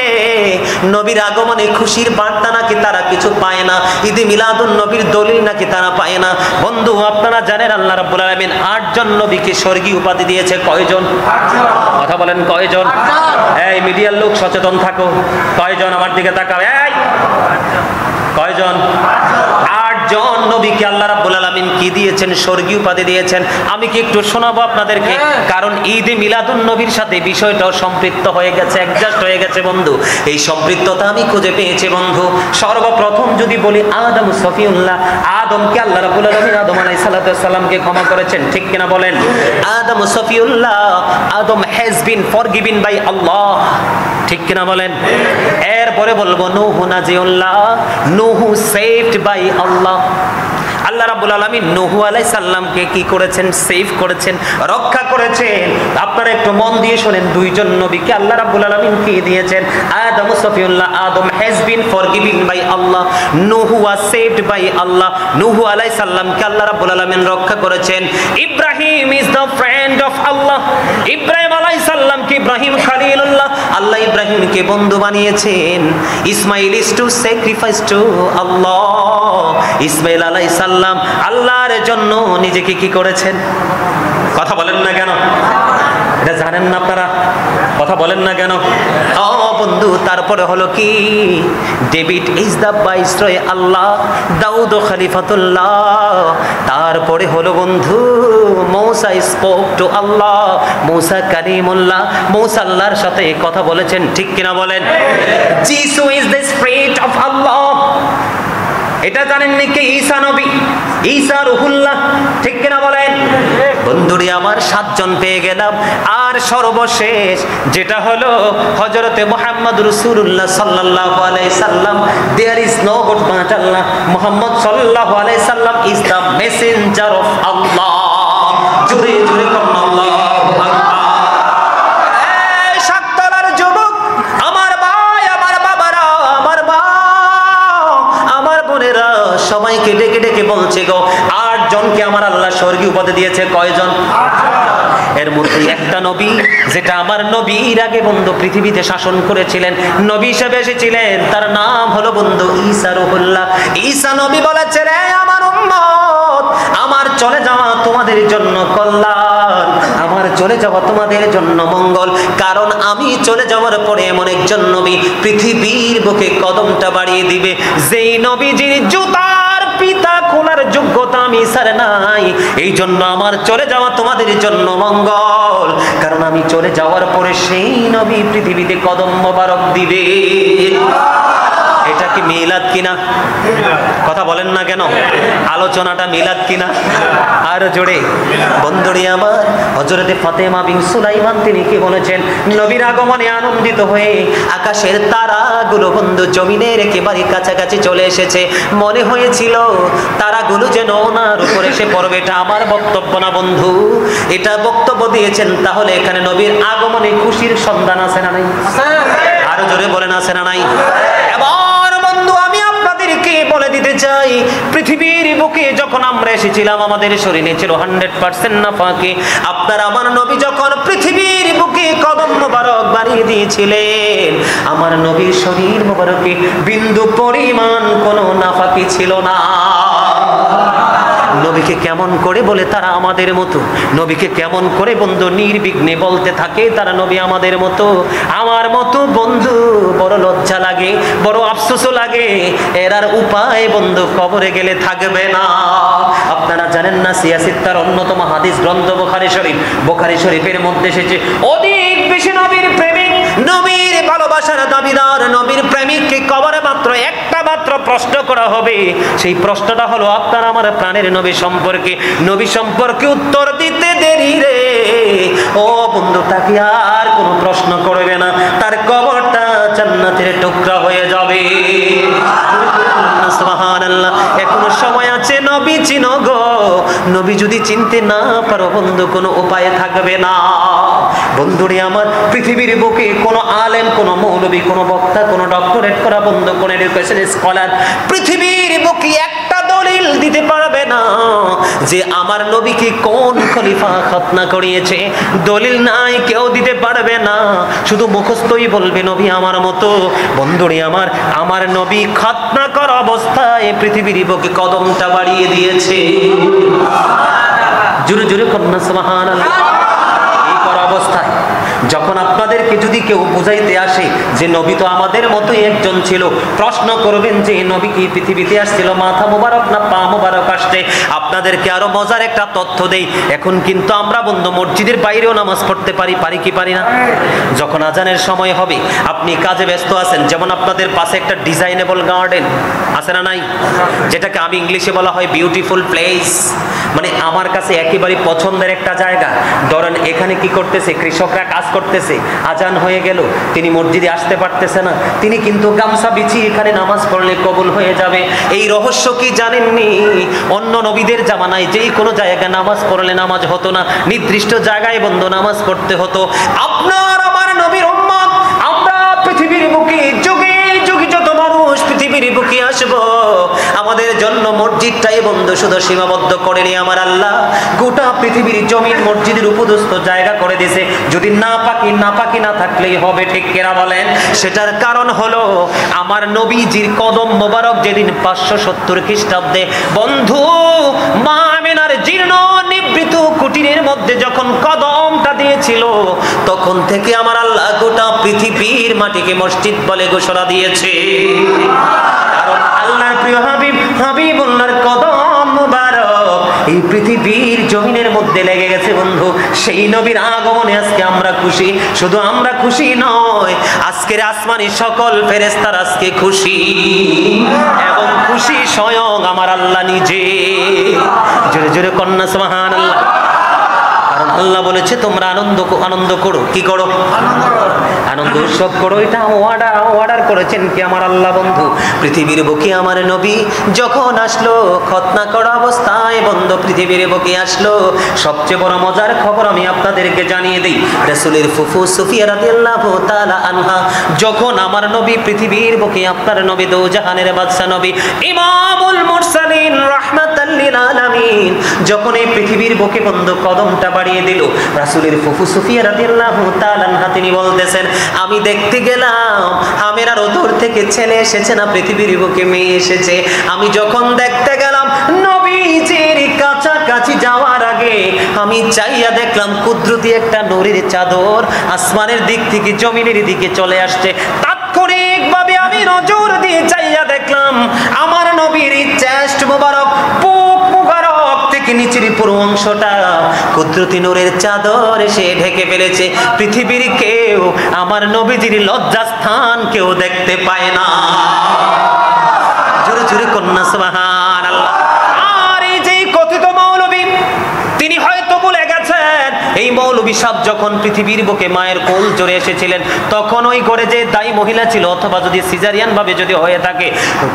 নবীর আগমনে খুশির বার্তা নাকি তারা কিছু পায় না, ঈদে মিলাদুন নবীর দলিল নাকি তারা পায় না। বন্ধু, আপনারা জানেন আল্লাহ রাব্বুল আলামিন 8 জন নবীকে স্বর্গীয় উপাধি দিয়েছে। কয়জন? কথা বলেন কয়জন? এই মিডিয়ার লোক সচেতন থাকো, কয়জন? আমার দিকে তাকাও। এই কয়জন? 8 জন নবীকে আল্লাহ রাব্বুল আলামিন কি দিয়েছেন? স্বর্গীয় উপাধি দিয়েছেন। আমি কি একটু শোনাবো আপনাদেরকে, কারণ ঈদে মিলাদুন নবীর সাথে বিষয়টাও সম্পৃক্ত হয়ে গেছে, অ্যাডজাস্ট হয়ে গেছে বন্ধু। এই সম্পৃক্ততা আমি খুঁজে পেয়েছি বন্ধু। সর্বপ্রথম যদি বলি আদম সফিউল্লাহ, আদমকে আল্লাহ রাব্বুল আলামিন আদম আলাইহিস সালাতু ওয়াস সালামকে ক্ষমা করেছেন, ঠিক কিনা বলেন? আদম সফিউল্লাহ, Adam has been forgiven by আল্লাহ, ঠিক কিনা বলেন? এরপরে বলবো নূহ নাজিউল্লাহ, নূহ সেভড বাই আল্লাহ। আল্লাহ রাব্বুল আলামিন নূহ আলাইহিস সালামকে কি করেছেন? সেভ করেছেন, রক্ষা করেছেন। আপনারা একটু মন দিয়ে শুনেন, 2 জন নবীকে আল্লাহ রাব্বুল আলামিন কি দিয়েছেন? আদম সফিউল্লাহ, Adam has been forgiven by Allah, Nuh was saved by Allah. Nuh আলাইহিস সালামকে আল্লাহ রাব্বুল আলামিন রক্ষা করেছেন। Ibrahim is the friend of Allah, Ibrahim আলাইহিস সালামকে ইব্রাহিম খলিলুল্লাহ, আল্লাহ ইব্রাহিমকে বন্ধু বানিয়েছেন। Ismail is to sacrifice to Allah, Ismail আলাইহিস সালাম আল্লাহর জন্য নিজেকে কি করেছেন? কথা বলেন না কেন? এটা জানেন না আপনারা? কথা বলেন না কেন? ও বন্ধু, তারপরে হলো কি? ডেভিড ইজ দ্য ভাইসরয় আল্লাহ, দাউদ খলিফাতুল্লাহ। তারপরে হলো বন্ধু মূসা স্পোক টু আল্লাহ, মূসা কালিমুল্লাহ, মূসা আল্লাহর সাথে কথা বলেছেন, ঠিক কিনা বলেন? যিশু ইজ দ্য স্পিরিট অফ আল্লাহ। এটা জানেন নাকি? ঈসা নবী, ঈসা রুহুল্লাহ, ঠিক কিনা বলেন? বন্ধুরে আমার 7 জন পেয়ে গেলাম। আর সর্বশেষ যেটা হলো হযরতে মুহাম্মদ রাসূলুল্লাহ সাল্লাল্লাহু আলাইহি সাল্লাম, there is no god but Allah, Muhammad সাল্লাল্লাহু আলাইহি সাল্লাম is the messenger of Allah. জোরে জোরে করুন আল্লাহু আকবার। এই সাততলার যুবক, আমার ভাই, আমার বাবারা, আমার মা, আমার বোনেরা, সবাইকে ডেকে ডেকে বলছে গো, 8 জনকে আমার আল্লাহ স্বর্গীয় উপাধি দিয়েছে। কয়জন? এর মধ্যে একটা নবী, যেটা আমার নবীর আগে বন্ধু পৃথিবীতে শাসন করেছিলেন, নবী হিসেবে এসেছিলেন, তার নাম হলো বন্ধু ঈসা রুহুল্লাহ। ঈসা নবী বলেছে, রে আমার উম্মত, আমার চলে যাওয়া তোমাদের জন্য কল্যাণ, আমার চলে যাওয়া তোমাদের জন্য মঙ্গল। কারণ আমি চলে যাওয়ার পরে এমন একজন নবী পৃথিবীর বুকে কদমটা বাড়িয়ে দিবে, যেই নবীজির জুতার পিতা খোলার যোগ্যতা আমি ঈসার নাই। এই জন্য আমার চলে যাওয়া তোমাদের জন্য মঙ্গল, কারণ আমি চলে যাওয়ার পরে সেই নবী পৃথিবীতে কদম মোবারক দিবে। এটা কি মিলাদ কিনা? কথা বলেন না কেন? আলোচনাটা মিলাদ কিনা? আর জোরে বন্ধুরি আমার, হযরতে ফাতেমা বিন সুলাইমান তিনি কি বলেছেন? নবীর আগমনে আনন্দিত হয়ে আকাশের তারাগুলো বন্ধু জমিনের একেবারে কাছাকাছি চলে এসেছে। মনে হয়েছিল তারাগুলো যেন ওনার উপরে এসে পড়বে। এটা আমার বক্তব্য না বন্ধু, এটা বক্তব্য দিয়েছেন। তাহলে এখানে নবীর আগমনে খুশির সন্ধান আছে না নাই? আরো জোরে বলেন, আছে না নাই? এবার বন্ধু আমি আপনাদেরকে বলে দিতে চাই, পৃথিবীর বুকে যখন আমরা এসেছিলাম আমাদের শরীরে ছিল 100% নাফাকি। আপনার আমার নবী যখন পৃথিবীর বুকে কদম মোবারক বাড়িয়ে দিয়েছিলেন, আমার নবীর শরীর মোবারকে বিন্দু পরিমাণ কোনো নাফাকি ছিল না। নবীকে কেমন করে বলে তারা আমাদের মতো, নবীকে কেমন করে বন্ধু নির্বিঘ্নে বলতে থাকে তারা নবী আমাদের মতো। আমার মতো বন্ধু বড় লজ্জা লাগে, বড় আফসোসও লাগে। এর আর উপায় বন্ধু কবরে গেলে থাকবে না। আপনারা জানেন না, সিয়াসিত্তার অন্যতম হাদিস গ্রন্থ বুখারী শরীফ, বুখারী শরীফের মধ্যে এসেছে, অধিক বেশি নবীর প্রেমিক, নবীর ভালোবাসার দাবিদার, নবীর প্রেমিককে কবরে মাত্র একটা মাত্র প্রশ্ন করা হবে। সেই প্রশ্নটা হলো আপনার আমার প্রাণের নবী সম্পর্কে। নবী সম্পর্কে উত্তর দিতে দেরি রে ও বন্ধু, তাকে আর কোনো প্রশ্ন করবে না, তার কবরটা জান্নাতের টুকরা হয়ে যাবে। সুবহানাল্লাহ। এখনো সময় আছে, নবী চিনো গো। নবী যদি চিনতে না পারো বন্ধু, কোনো উপায় থাকবে না। বন্ধুরে আমার, পৃথিবীর বুকে কোনো আলেম, কোনো মৌলবী, কোনো বক্তা, কোনো ডক্টরেট করা বন্ধু, কোনো এডুকেশন স্কলার পৃথিবীর বুকে একটা দলিল দিতে পারবে না যে আমার নবীকে কোন খলিফা খতনা করিয়েছে। দলিল নাই, কেউ দিতে পারবে না। শুধু মুখস্থই বলবে নবী আমার মতো। বন্ধুরে আমার, আমার নবী খতনা করা অবস্থায় পৃথিবীর বুকে কদমটা বাড়িয়ে দিয়েছে। জোরে জোরে কন্যা সুবহানাল্লাহ। এই করা অবস্থায় যখন আপনাদেরকে যদি কেউ বুঝাইতে আসে যে নবী তো আমাদের মতোই একজন ছিল, প্রশ্ন করবেন যে নবী কি পৃথিবীতে আসছিল মাথা মোবারক না পা মোবারক আসছে? আপনাদেরকে আরো মজার একটা তথ্য দেই। এখন কিন্তু আমরা বন্ধু মসজিদের বাইরেও নামাজ পড়তে পারি, পারি কি পারি না? যখন আজানের সময় হবে, আপনি কাজে ব্যস্ত আছেন, যেমন আপনাদের পাশে একটা ডিজাইনেবল গার্ডেন আছে না নাই, যেটাকে আমি ইংলিশে বলা হয় বিউটিফুল প্লেস। মানে আমার কাছে একেবারে পছন্দের একটা জায়গা। ধরেন এখানে কি করতেছে, কৃষকরা কাজ করতেছে, আজান হয়ে গেল, তিনি মসজিদে আসতে পারতেছে না, তিনি কিন্তু গামছা বিছিয়ে এখানে নামাজ পড়লে কবুল হয়ে যাবে। এই রহস্য কি জানেননি? অন্য নবীদের জামানায় যেই কোনো জায়গায় নামাজ পড়লে নামাজ হতো না, নির্দিষ্ট জায়গায় বন্ধু নামাজ পড়তে হতো। আপনার আমার নবীর উম্মত আমরা পৃথিবীর বুকে যুগে যুগে যত মানুষ পৃথিবীর বুকে আসবো, আমাদের জন্য মসজিদটাই বন্ধু শুধু সীমাবদ্ধ করেনি আমার আল্লাহ, গোটা পৃথিবীর জমিন মসজিদের উপযুক্ত জায়গা করে দিয়েছে। যদি নাপাকি না থাকলেই হবে, ঠিক কিনা বলেন? সেটার কারণ হলো আমার নবীজির কদম মোবারক যেদিন 570 খ্রিস্টাব্দে বন্ধু মা আমিনার জীর্ণ নিবৃত কুটিরের মধ্যে যখন কদমটা দিয়েছিল, তখন থেকে আমার আল্লাহ গোটা পৃথিবীর মাটিকে মসজিদ বলে ঘোষণা দিয়েছে। কারণ আল্লাহর প্রিয় হাবিবুল্লাহর কদম মোবারক এই পৃথিবীর জমিনের মধ্যে লেগে গেছে বন্ধু। সেই নবীর আগমনে আজকে আমরা খুশি। শুধু আমরা খুশি নয়, আজকের আসমানি সকল ফেরেশতারা আজকে খুশি, এবং খুশি স্বয়ং আমার আল্লাহ নিজে। জোরে জোরে কন্যা সুবহানাল্লাহ। কারণ আল্লাহ বলেছে তোমরা আনন্দ করো। কি করো? আনন্দ উৎসব করো, এটা অর্ডার করেছেন কি আমার আল্লাহ বন্ধু। পৃথিবীর বুকে আমার নবী যখন আসলো খতনা করা অবস্থায় বন্ধু পৃথিবীর বুকে আসলো। সবচেয়ে বড় মজার খবর আমি আপনাদেরকে জানিয়ে দিই, রাসূলের ফুফু সুফিয়া রাদিয়াল্লাহু তাআলা আনহা যখন আমার নবী পৃথিবীর বুকে, আপনার নবী দোজাহানের বাদশা নবী ইমামুল মুরসালিন রাহমাতাল লিল আলামিন, যখন এই পৃথিবীর বুকে বন্ধু কদমটা বাড়িয়ে দিল, রাসূলের ফুফু সুফিয়া রাদিয়াল্লাহু তাআলা আনহা তিনি বলতেছেন, আমি দেখতে গেলাম আমেরার ওদর থেকে ছেলে এসেছে না পৃথিবীর বুকে মেয়ে এসেছে। আমি যখন দেখতে গেলাম নবীজির কাছাকাছি যাওয়ার আগে আমি চাইয়া দেখলাম কুদরতি একটা নূরের চাদর আসমানের দিক থেকে জমিনের দিকে চলে আসছে। তাৎক্ষণিকভাবে আমি নজর দিয়ে চাইয়া দেখলাম আমার নবীর চেস্ট মোবারক, বুক মোবারক থেকে নিচের পুরো অংশটা কুদরতি নূরের চাদর এসে ঢেকে ফেলেছে। পৃথিবীর কেউ আমার নবীজির লজ্জাস্থান কেউ দেখতে পায় না। জোরে জোরে কন্যা সুবহানাল্লাহ। আর এই যে কথিত মৌলবী, তিনি হয়তো ভুলে গেছেন এই মৌলবী সাহেব যখন পৃথিবীর বুকে মায়ের কোল জোরে এসেছিলেন তখন ওই ঘরে যে দায়ী মহিলা ছিল, অথবা যদি সিজারিয়ান ভাবে যদি হয়ে থাকে,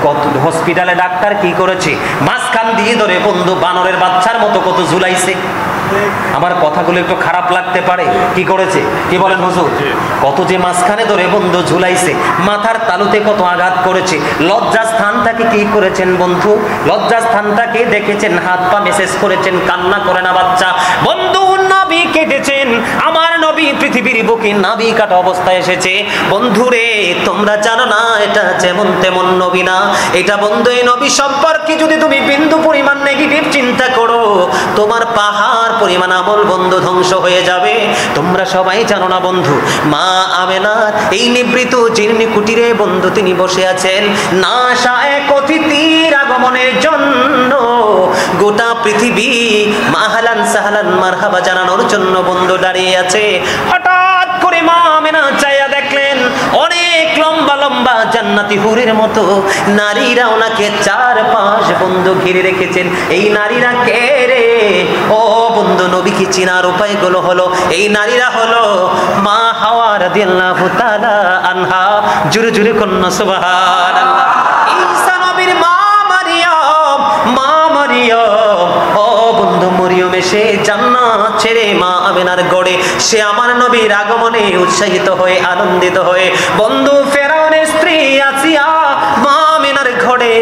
কত হসপিটালে ডাক্তার কি করেছে, মাঝখান দিয়ে ধরে বন্ধু বানরের বাচ্চার মতো কত ঝুলাইছে। আমার কথাগুলো একটু খারাপ লাগতে পারে, কি করেছে কি বলেন হুজুর, কত যে মাঝখানে ধরে বন্ধু ঝুলাইছে, মাথার তালুতে কত আঘাত করেছে। লজ্জাস্থানটাকে কি করেছেন বন্ধু, লজ্জাস্থানটাকে দেখেছেন, হাত পা মেসেজ করেছেন, কান্না করে না বাচ্চা বন্ধু, নাভি কেটেছেন। আমার নবী পৃথিবীর বুকে নাভি কাটা অবস্থায় এসেছে। বন্ধুরে তোমরা জানো না এটা যেমন তেমন নবী না, এটা বন্ধু এই নবী সম্পর্কে যদি তুমি বিন্দু পরিমাণ নেগেটিভ চিন্তা করো তোমার পাহাড় পরিমাণ আমল বন্ধু ধ্বংস হয়ে যাবে। তোমরা সবাই জানো না বন্ধু, মা আমেনার এই নিবৃত জীর্ণি কুটিরে বন্ধু তিনি বসে আছেন না আশা এক অতিথির আগমনের জন্য। গোটা পৃথিবী মাহালান সাহালান মারহাবা জানানোর জন্য বন্ধু দাঁড়িয়ে আছে। হঠাৎ করে মা আমেনা চাইয়া দেখলেন অনেক লম্বা লম্বা জান্নাতি হুরের মতো নারীরা ওনাকে চারপাশ বন্ধু ঘিরে রেখেছেন। এই নারীরা কে রে? ও বন্ধু নবীকে চিনার উপায়গুলো হলো, এই নারীরা হলো মা হাওয়া রাদিয়াল্লাহু তাআলা আনহা। জোরে জোরে কন্যা সুবহানাল্লাহ। ঈসা নবীর মা মারিয়াম, মা মারিয়াম, ও বন্ধু মরিয়ম এসে জান্নাত ছেড়ে মা আমেনার গড়ে সে আমার নবীর আগমনে উৎসাহিত হয়ে আনন্দিত হয়ে বন্ধু ফেরাউনের স্ত্রী আসিয়া মা আমেনার ঘরে।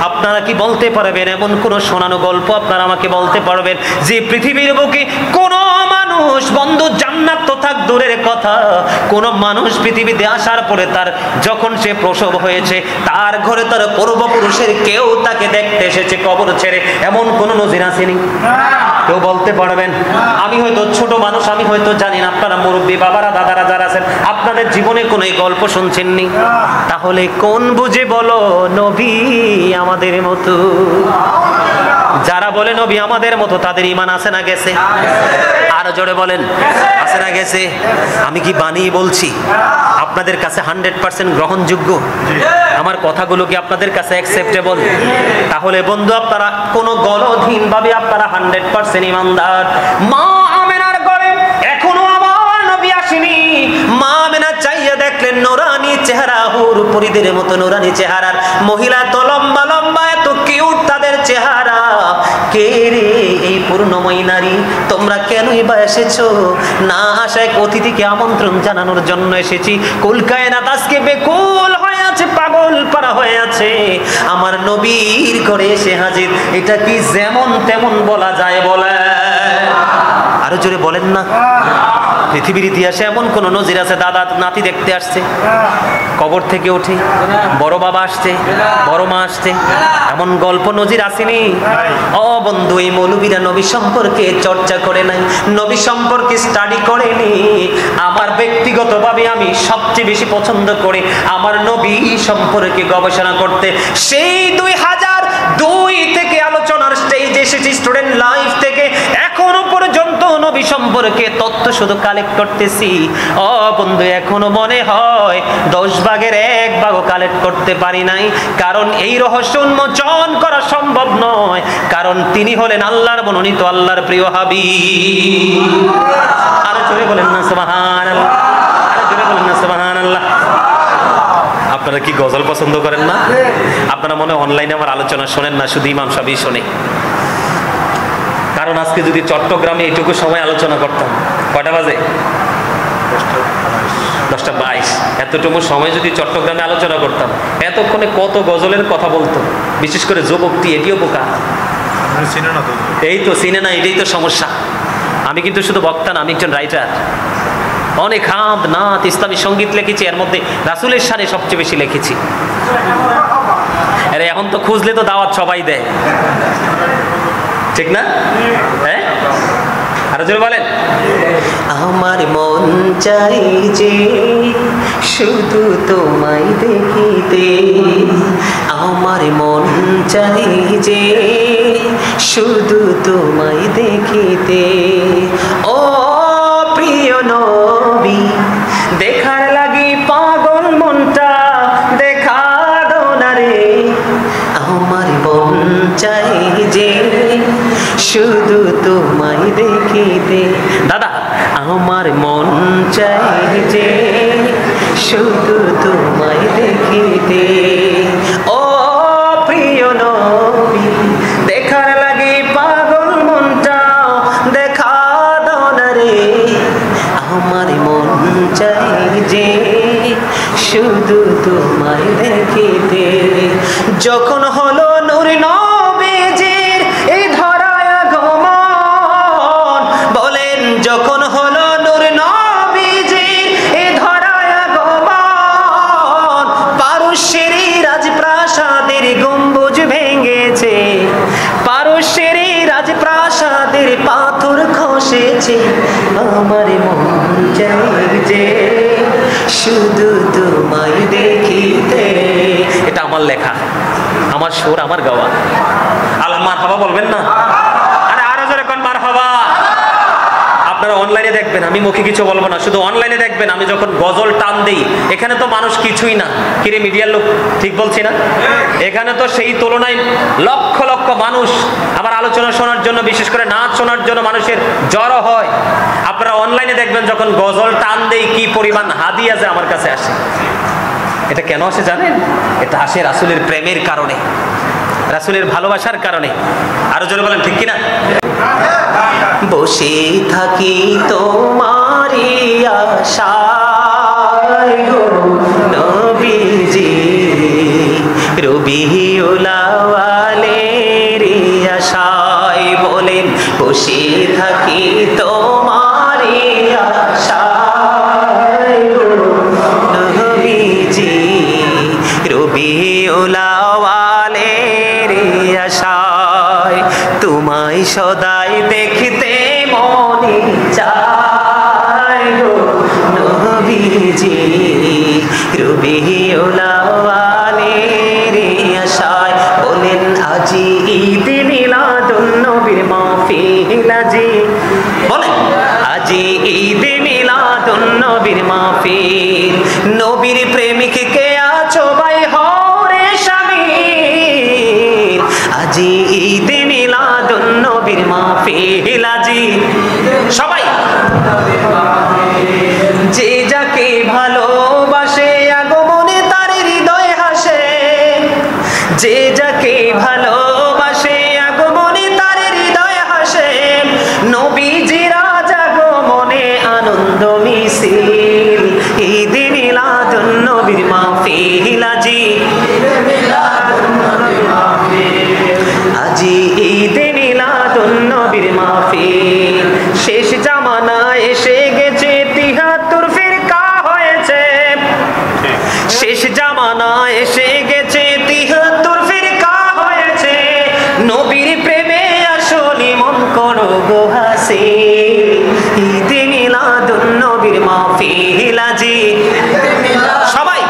আপনারা কি বলতে পারবেন এমন কোন শোনানো গল্প আপনারা আমাকে বলতে পারবেন যে পৃথিবীর বুকে কোন মানুষ বন্ধু জান্নাত তো থাক দূরের কথা, কোন মানুষ পৃথিবীতে আসার পরে তার যখন সে প্রসব হয়েছে তার ঘরে তার পূর্বপুরুষের কেউ তাকে দেখতে এসেছে কবর ছেড়ে, এমন কোন নজির আসেনি? কেউ বলতে পারবেন? আমি হয়তো ছোট মানুষ, আমি হয়তো জানি না, আপনারা মুরব্বী বাবারা দাদারা যারা আছেন আপনাদের জীবনে কোনো এই গল্প শুনছেননি। তাহলে কোন বুঝে বলো নবী আমাদের মতো? যারা বলে নবী আমাদের মতো তাদের ঈমান আছে না গেছে? আরো জোরে বলেন, আছে না গেছে? আমি কি বানিয়ে বলছি? আপনাদের কাছে 100% গ্রহণযোগ্য? আমার কথাগুলো কি আপনাদের কাছে অ্যাকসেপ্টেবল? তাহলে বন্ধু আপনারা কোনো গলদহীন ভাবে আপনারা 100% ঈমানদার। মা আমেনার ঘরে এখনো আমার নবী আসেনি। মা আমেনা চাইয়া দেখলেন নুরানি চেহারা, হুর পরীদের মতো নুরানি চেহারার মহিলা, তো লম্বা লম্বা, এত কিউট তাদের চেহারা। কে রে এই পূর্ণময়ী নারী? তোমরা কেনই বা এসেছো? না আসা এক অতিথিকে আমন্ত্রণ জানানোর জন্য এসেছি। কুল কায়নাত আজকে বেকুল হয়ে আছে, পাগল পারা হয়ে আছে, আমার নবীর ঘরে এসে হাজির। এটা কি যেমন তেমন বলা যায়? বলে আরো জোরে বলেন না। পৃথিবীর ইতিহাসে এমন কোন নজির আছে দাদা নাতি দেখতে আসছে, কবর থেকে উঠে বড় বাবা আসছে, বড় মা আসছে, এমন গল্প নজির আসেনি? ও বন্ধু এই মৌলবীরা নবী সম্পর্কে চর্চা করে নাই, নবী সম্পর্কে স্টাডি করেনি। আমার ব্যক্তিগতভাবে আমি সবচেয়ে বেশি পছন্দ করি আমার নবী সম্পর্কে গবেষণা করতে। সেই 2002 থেকে আলোচনার স্টেজে এসেছি, স্টুডেন্ট লাইফ থেকে এখনো পর্যন্ত নবী সম্পর্কে তথ্য শুধু কালেক্ট করতেছি। ও বন্ধু এখনো মনে হয় 10 ভাগের 1 ভাগও কালেক্ট করতে পারি নাই, কারণ এই রহস্য উন্মোচন করা সম্ভব নয়, কারণ তিনি হলেন আল্লাহর মনোনীত, আল্লাহর প্রিয় হাবিব। আরো জোরে বলেন না সুবহানাল্লাহ। আরো জোরে জোরে বলেন না সুবহানাল্লাহ। আপনারা কি গজল পছন্দ করেন না? আপনারা মনে অনলাইনে আমার আলোচনা শোনেন না, শুধু ইমাম সাহেবই শোনে। কারণ আজকে যদি চট্টগ্রামে এইটুকু সময় আলোচনা করতাম, কয়টা বাজে? 10:22। এতটুকু সময় যদি চট্টগ্রামে আলোচনা করতাম, এতক্ষণে কত গজলের কথা বলতো। বিশেষ করে যুবকটি এটিও বোকা, এই তো চিনে না, এটাই তো সমস্যা। আমি কিন্তু শুধু বক্তা না, আমি একজন রাইটার। অনেক হামদ, নাত, ইসলামী সঙ্গীত লিখেছি, এর মধ্যে রাসূলের শানে সবচেয়ে বেশি লিখেছি। আরে এখন তো খুঁজলে তো দাওয়াত সবাই দেয়, ঠিক না? হ্যাঁ, আরো জোরে বলেন। আমার মন চাই যে শুধু তোমায় দেখিতে, আমার মন চাই যে শুধু তোমায় দেখিতে। ও প্রিয় নবী, দেখার লাগি পাগল মনটা, দেখা দাও না রে। আমার মন চাই যে শুধু তোমায় দেখিতে। দাদা, আমার মন চাই যে শুধু তোমায় দেখিতে। ও প্রিয় নবী, দেখার লাগি পাগল মনটা, দেখা দাও না রে। আমার মন চাই যে শুধু তোমায় দেখিতে। যখন হলো নূর নবীজির এই ধরায় আগমন, বলেন যখন হলো নূর নবীজির এই ধরায় আগমন, পারস্যের রাজপ্রাসাদের গম্বুজ ভেঙেছে, পারস্যের রাজপ্রাসাদের পাথর খসেছে। আমার মন চাই যে শুধু তোমায় দেখিতে। এটা আমার লেখা, আমার সুর, আমার গাওয়া। আল্লাহ মারহাবা বলবেন না? আরে আরো জোরে কোন মারহাবা। আপনারা অনলাইনে দেখবেন, আমি মুখে কিছু বলবো না, শুধু অনলাইনে দেখবেন আমি যখন গজল টান দেই, এখানে তো মানুষ কিছুই না। কিরে মিডিয়ার লোক, ঠিক বলছি না? এখানে তো সেই তুলনায় লক্ষ লক্ষ মানুষ আমার আলোচনা শোনার জন্য, বিশেষ করে নাচ শোনার জন্য মানুষের জড়ো হয়। আপনারা অনলাইনে দেখবেন যখন গজল টান দেই কি পরিমাণ হাদিয়া যে আমার কাছে আসে। এটা কেন আসে জানেন? এটা আসে রাসূলের প্রেমের কারণে, রাসূলের ভালোবাসার কারণে। আরো জোরে বলেন ঠিক কিনা? বসে থাকি তোমারি আশায় গো নবীজি, রবিউল আউয়ালের আশায়। বলেন বসে থাকি তোমারি আশায় গো নবীজি, রবিউল আউয়ালের আশায়। তোমায় সদাই দেখতে মনে চায় গো নবীজি, রবিউল আউয়ালের আশায়। বলেন আজি ঈদ মিলাদুন নবীর মাহফিল, আজি বলেন আজি ঈদ মিলাদুন নবীর মাহফিল। নবীর প্রেমিক কে আছো ভাই হরে শামিল, আজি ঈদ মিলাদুন নবীর মাহফিল। আজি সবাই যে যাকে ভালোবাসে আগমনে তার হৃদয় হাসে, যে যাকে ভালোবাসে আগমনে তার হৃদয় হাসে। নবীজির আগমনে আনন্দ মিছিল, ঈদ মিলাদুন নবীর মাহফিল। আজি আজি ঈদ মিলাদুন নবীর মাহফিল। শেষ জামানায় এসে গেছে ৭৩ ফিরকা হয়েছে, শেষ জামানায় এসে গেছে ৭৩ ফিরকা হয়েছে। নবীর প্রেমে আসলে মন করো গো হাসিল, ঈদ মিলাদুন নবীর মাহফিল। আজি সবাই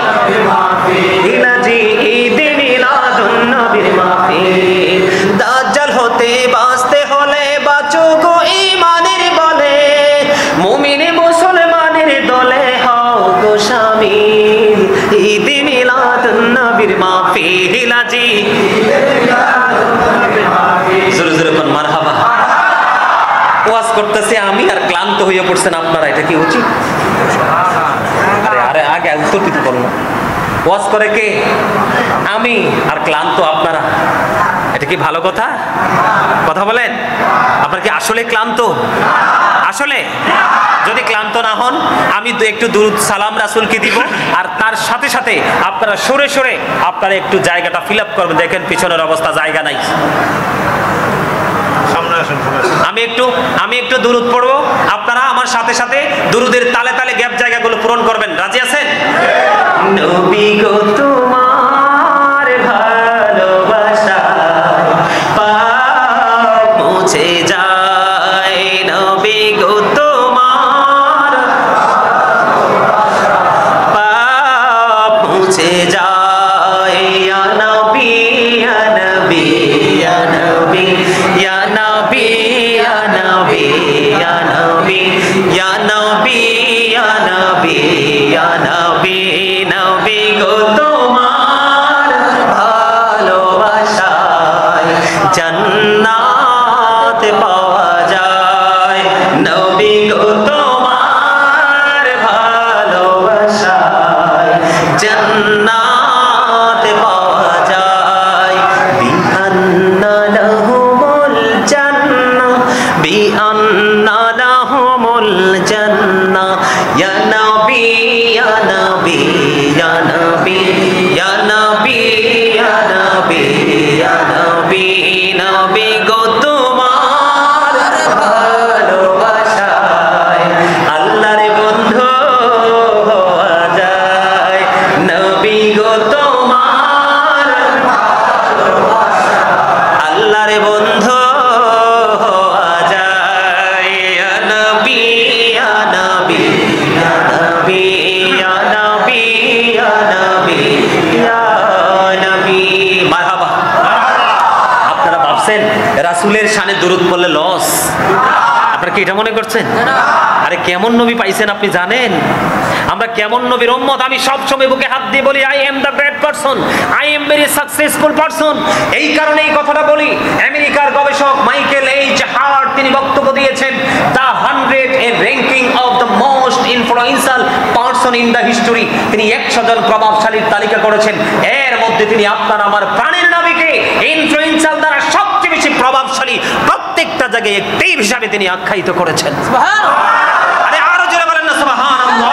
আজি ঈদ মিলাদুন নবীর মাহফিল। দাজ্জাল হতে বাঁচতে হলে বাঁচো গো ঈমানের বলে, মুমিন মুসলমানের দলে হও গো শামিল, ঈদ মিলাদুন নবীর মাহফিল। আজি জোরে জোরে কোন মারহাবা। ওয়াজ করতেছে আমি আর ক্লান্ত হয়ে পড়ছেন আপনারা, এটা কি উচিত? আগে উত্তর দিতে পারবো। ওয়াজ করে কে? আমি, আর ক্লান্ত আপনারা। এটা কি ভালো কথা? কথা বলেন, আপনার কি আসলে ক্লান্ত? আসলে যদি ক্লান্ত না হন, আমি একটু দুরূদ সালাম রাসূলকে দিব, আর তার সাথে সাথে আপনারা সরে সরে আপনারা একটু জায়গাটা ফিল আপ করবেন। দেখেন পিছনের অবস্থা, জায়গা নাই। আমি একটু দুরূদ পড়বো, আপনারা আমার সাথে সাথে দুরূদের তালে তালে গ্যাপ জায়গাগুলো পূরণ করবেন। রাজি আছেন? নবী গো তোমার ভালোবাসা পাপ মুছে যায়, নবী গো তোমার পাপ মুছে যায়। ইয়া নবী ইয়া নবী ইয়া নবী ইয়া নবী ইয়া নবী ইয়া নবী ইয়া নবী ইয়া নবী ইয়া নবী, নবী গো তোমার ভালোবাসায় জান্নাত পাওয়া যায়, নবী গো তোমার ভালোবাসায় জান্নাত পাওয়া যায়। বিআন্না লাহুমুল জান্নাহ বিআন্না লাহুমুল জান্নাহ ইয়া নবী ইয়া নবী ইয়া নবী ইয়া নবী ইয়া নবী ইয়া নবী, নবী গো তোমার ভালোবাসায় আল্লাহর বন্ধু হওয়া যায়, নবী গো তোমার আল্লাহর বন্ধু হওয়া যায়। ইয়া নবী ইয়া নবী ইয়া নবী ইয়া নবী ইয়া নবী ইয়া নবী। মারহাবা। আপনারা ভাবছেন রাসূলের শানে দুরূদ পড়লে লস? আপনারা কি এটা মনে করছেন? আরে কেমন নবী পাইছেন আপনি জানেন? আমরা কেমন নবীর উম্মত। আমি সব সময় বুকে হাত দিয়ে বলি, I am the great person, I am very successful person. এই কারণে এই কথাটা বলি। আমেরিকার গবেষক মাইকেল এইচ হার্ট তিনি বক্তব্য দিয়েছেন, the 100 A ranking of the most influential person in the history. তিনি 100 জন প্রভাবশালীর তালিকা করেছেন। এর মধ্যে তিনি আপনার আমার প্রাণের নবীকে ইনফ্লুয়েন্সিয়াল দ্বারা সবচেয়ে বেশি প্রভাবশালী প্রত্যেকটা জায়গায় একটি হিসাবে তিনি আখ্যায়িত করেছেন। সুবহানাল্লাহ। আরে আরো জোরে বলেন না সুবহানাল্লাহ।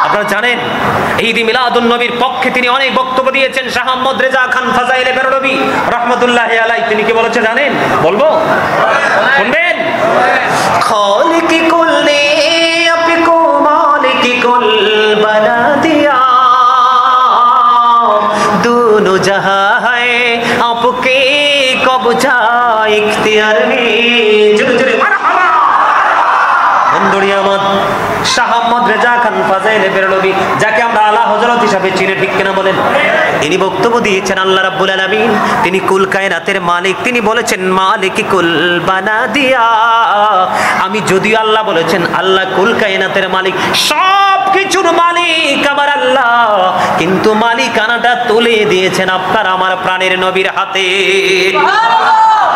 আপনারা জানেন ঈদ মিলাদুন নবীর পক্ষে তিনি অনেক বক্তব্য দিয়েছেন। শাহ আহমদ রেজা খান ফাজাইলে বেরলভী রাহমাতুল্লাহি আলাইহি তিনি কি বলেছে জানেন? বলবো? শুনবেন? খালিকি কুল্লি আপকো মালিকি কুল বানা দিয়া, दोनों जहां है आपके कब्जा इख्तियार में। जुरे जुरे मारहाबा। বন্ধুরি আমার শাহ আহমদ রেজা খান ফাজাইলে বেরলভী, যাকে আমরা আলা হযরত হিসাবে চিনি, ঠিক কিনা বলেন? তিনি বক্তব্য দিয়েছেন আল্লাহ রাব্বুল আলামিন তিনি কুল কায়নাতের মালিক। তিনি বলেছেন মালিক কুল বানা দিয়া। আমি যদিও আল্লাহ বলেছেন আল্লাহ কুল কায়নাতের মালিক, সব কিছুর মালিক আমার আল্লাহ, কিন্তু মালিকানাটা তুলে দিয়েছেন আপনার আমার প্রাণের নবীর হাতে।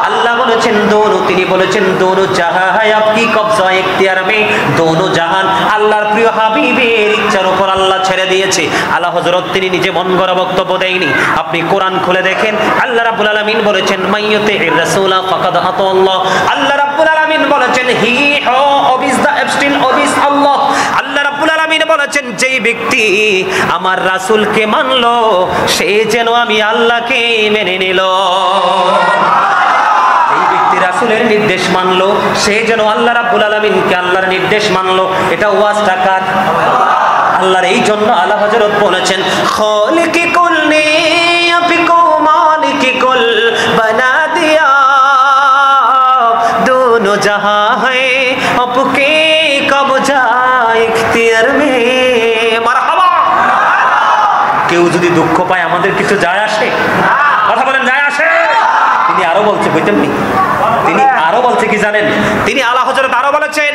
আল্লাহ বলেছেন দোনো, তিনি বলেছেন দোনো জাহান है आपकी कब्जा इख्तियार में, दोनों জাহান আল্লাহর প্রিয় হাবিবের ইচ্ছার উপর আল্লাহ ছেড়ে দিয়েছে। আল্লাহ হযরত তিনি নিজে মন গড়া বক্তব্য দেয়নি। আপনি কোরআন খুলে দেখেন, আল্লাহ রাব্বুল আলামিন বলেছেন মাইয়ুতির রাসূলা ফাকাদ আতাল্লাহ। আল্লাহ রাব্বুল আলামিন বলেছেন হি হো অবিস দা এবস্টিন অবিস আল্লাহ। আল্লাহ রাব্বুল আলামিন বলেছেন যেই ব্যক্তি আমার রাসূলকে মানলো সে যেন আমি আল্লাহকে মেনে নিল। রাসূলের নির্দেশ মানলো সে যেন আল্লাহ রাব্বুল আলামিনকে আল্লাহর নির্দেশ মানলো। এটা ওয়াজটা কার? আল্লাহর। এই জন্য আলা হযরত বলেছেন খালিকি কুল্লি আপকো মালিকি কুল বানা দিয়া, दोनों जहां है आपके कब्जा इख्तियार में। মারহাবা। কেউ যদি দুঃখ পায় আমাদের কিছু যায় আসে? কথা বলেন, যায় আসে? তিনি আরো বলছে বুঝতেন নি, তিনি আরো বলছে কি জানেন? তিনি আলা হযরত আরো বলেছেন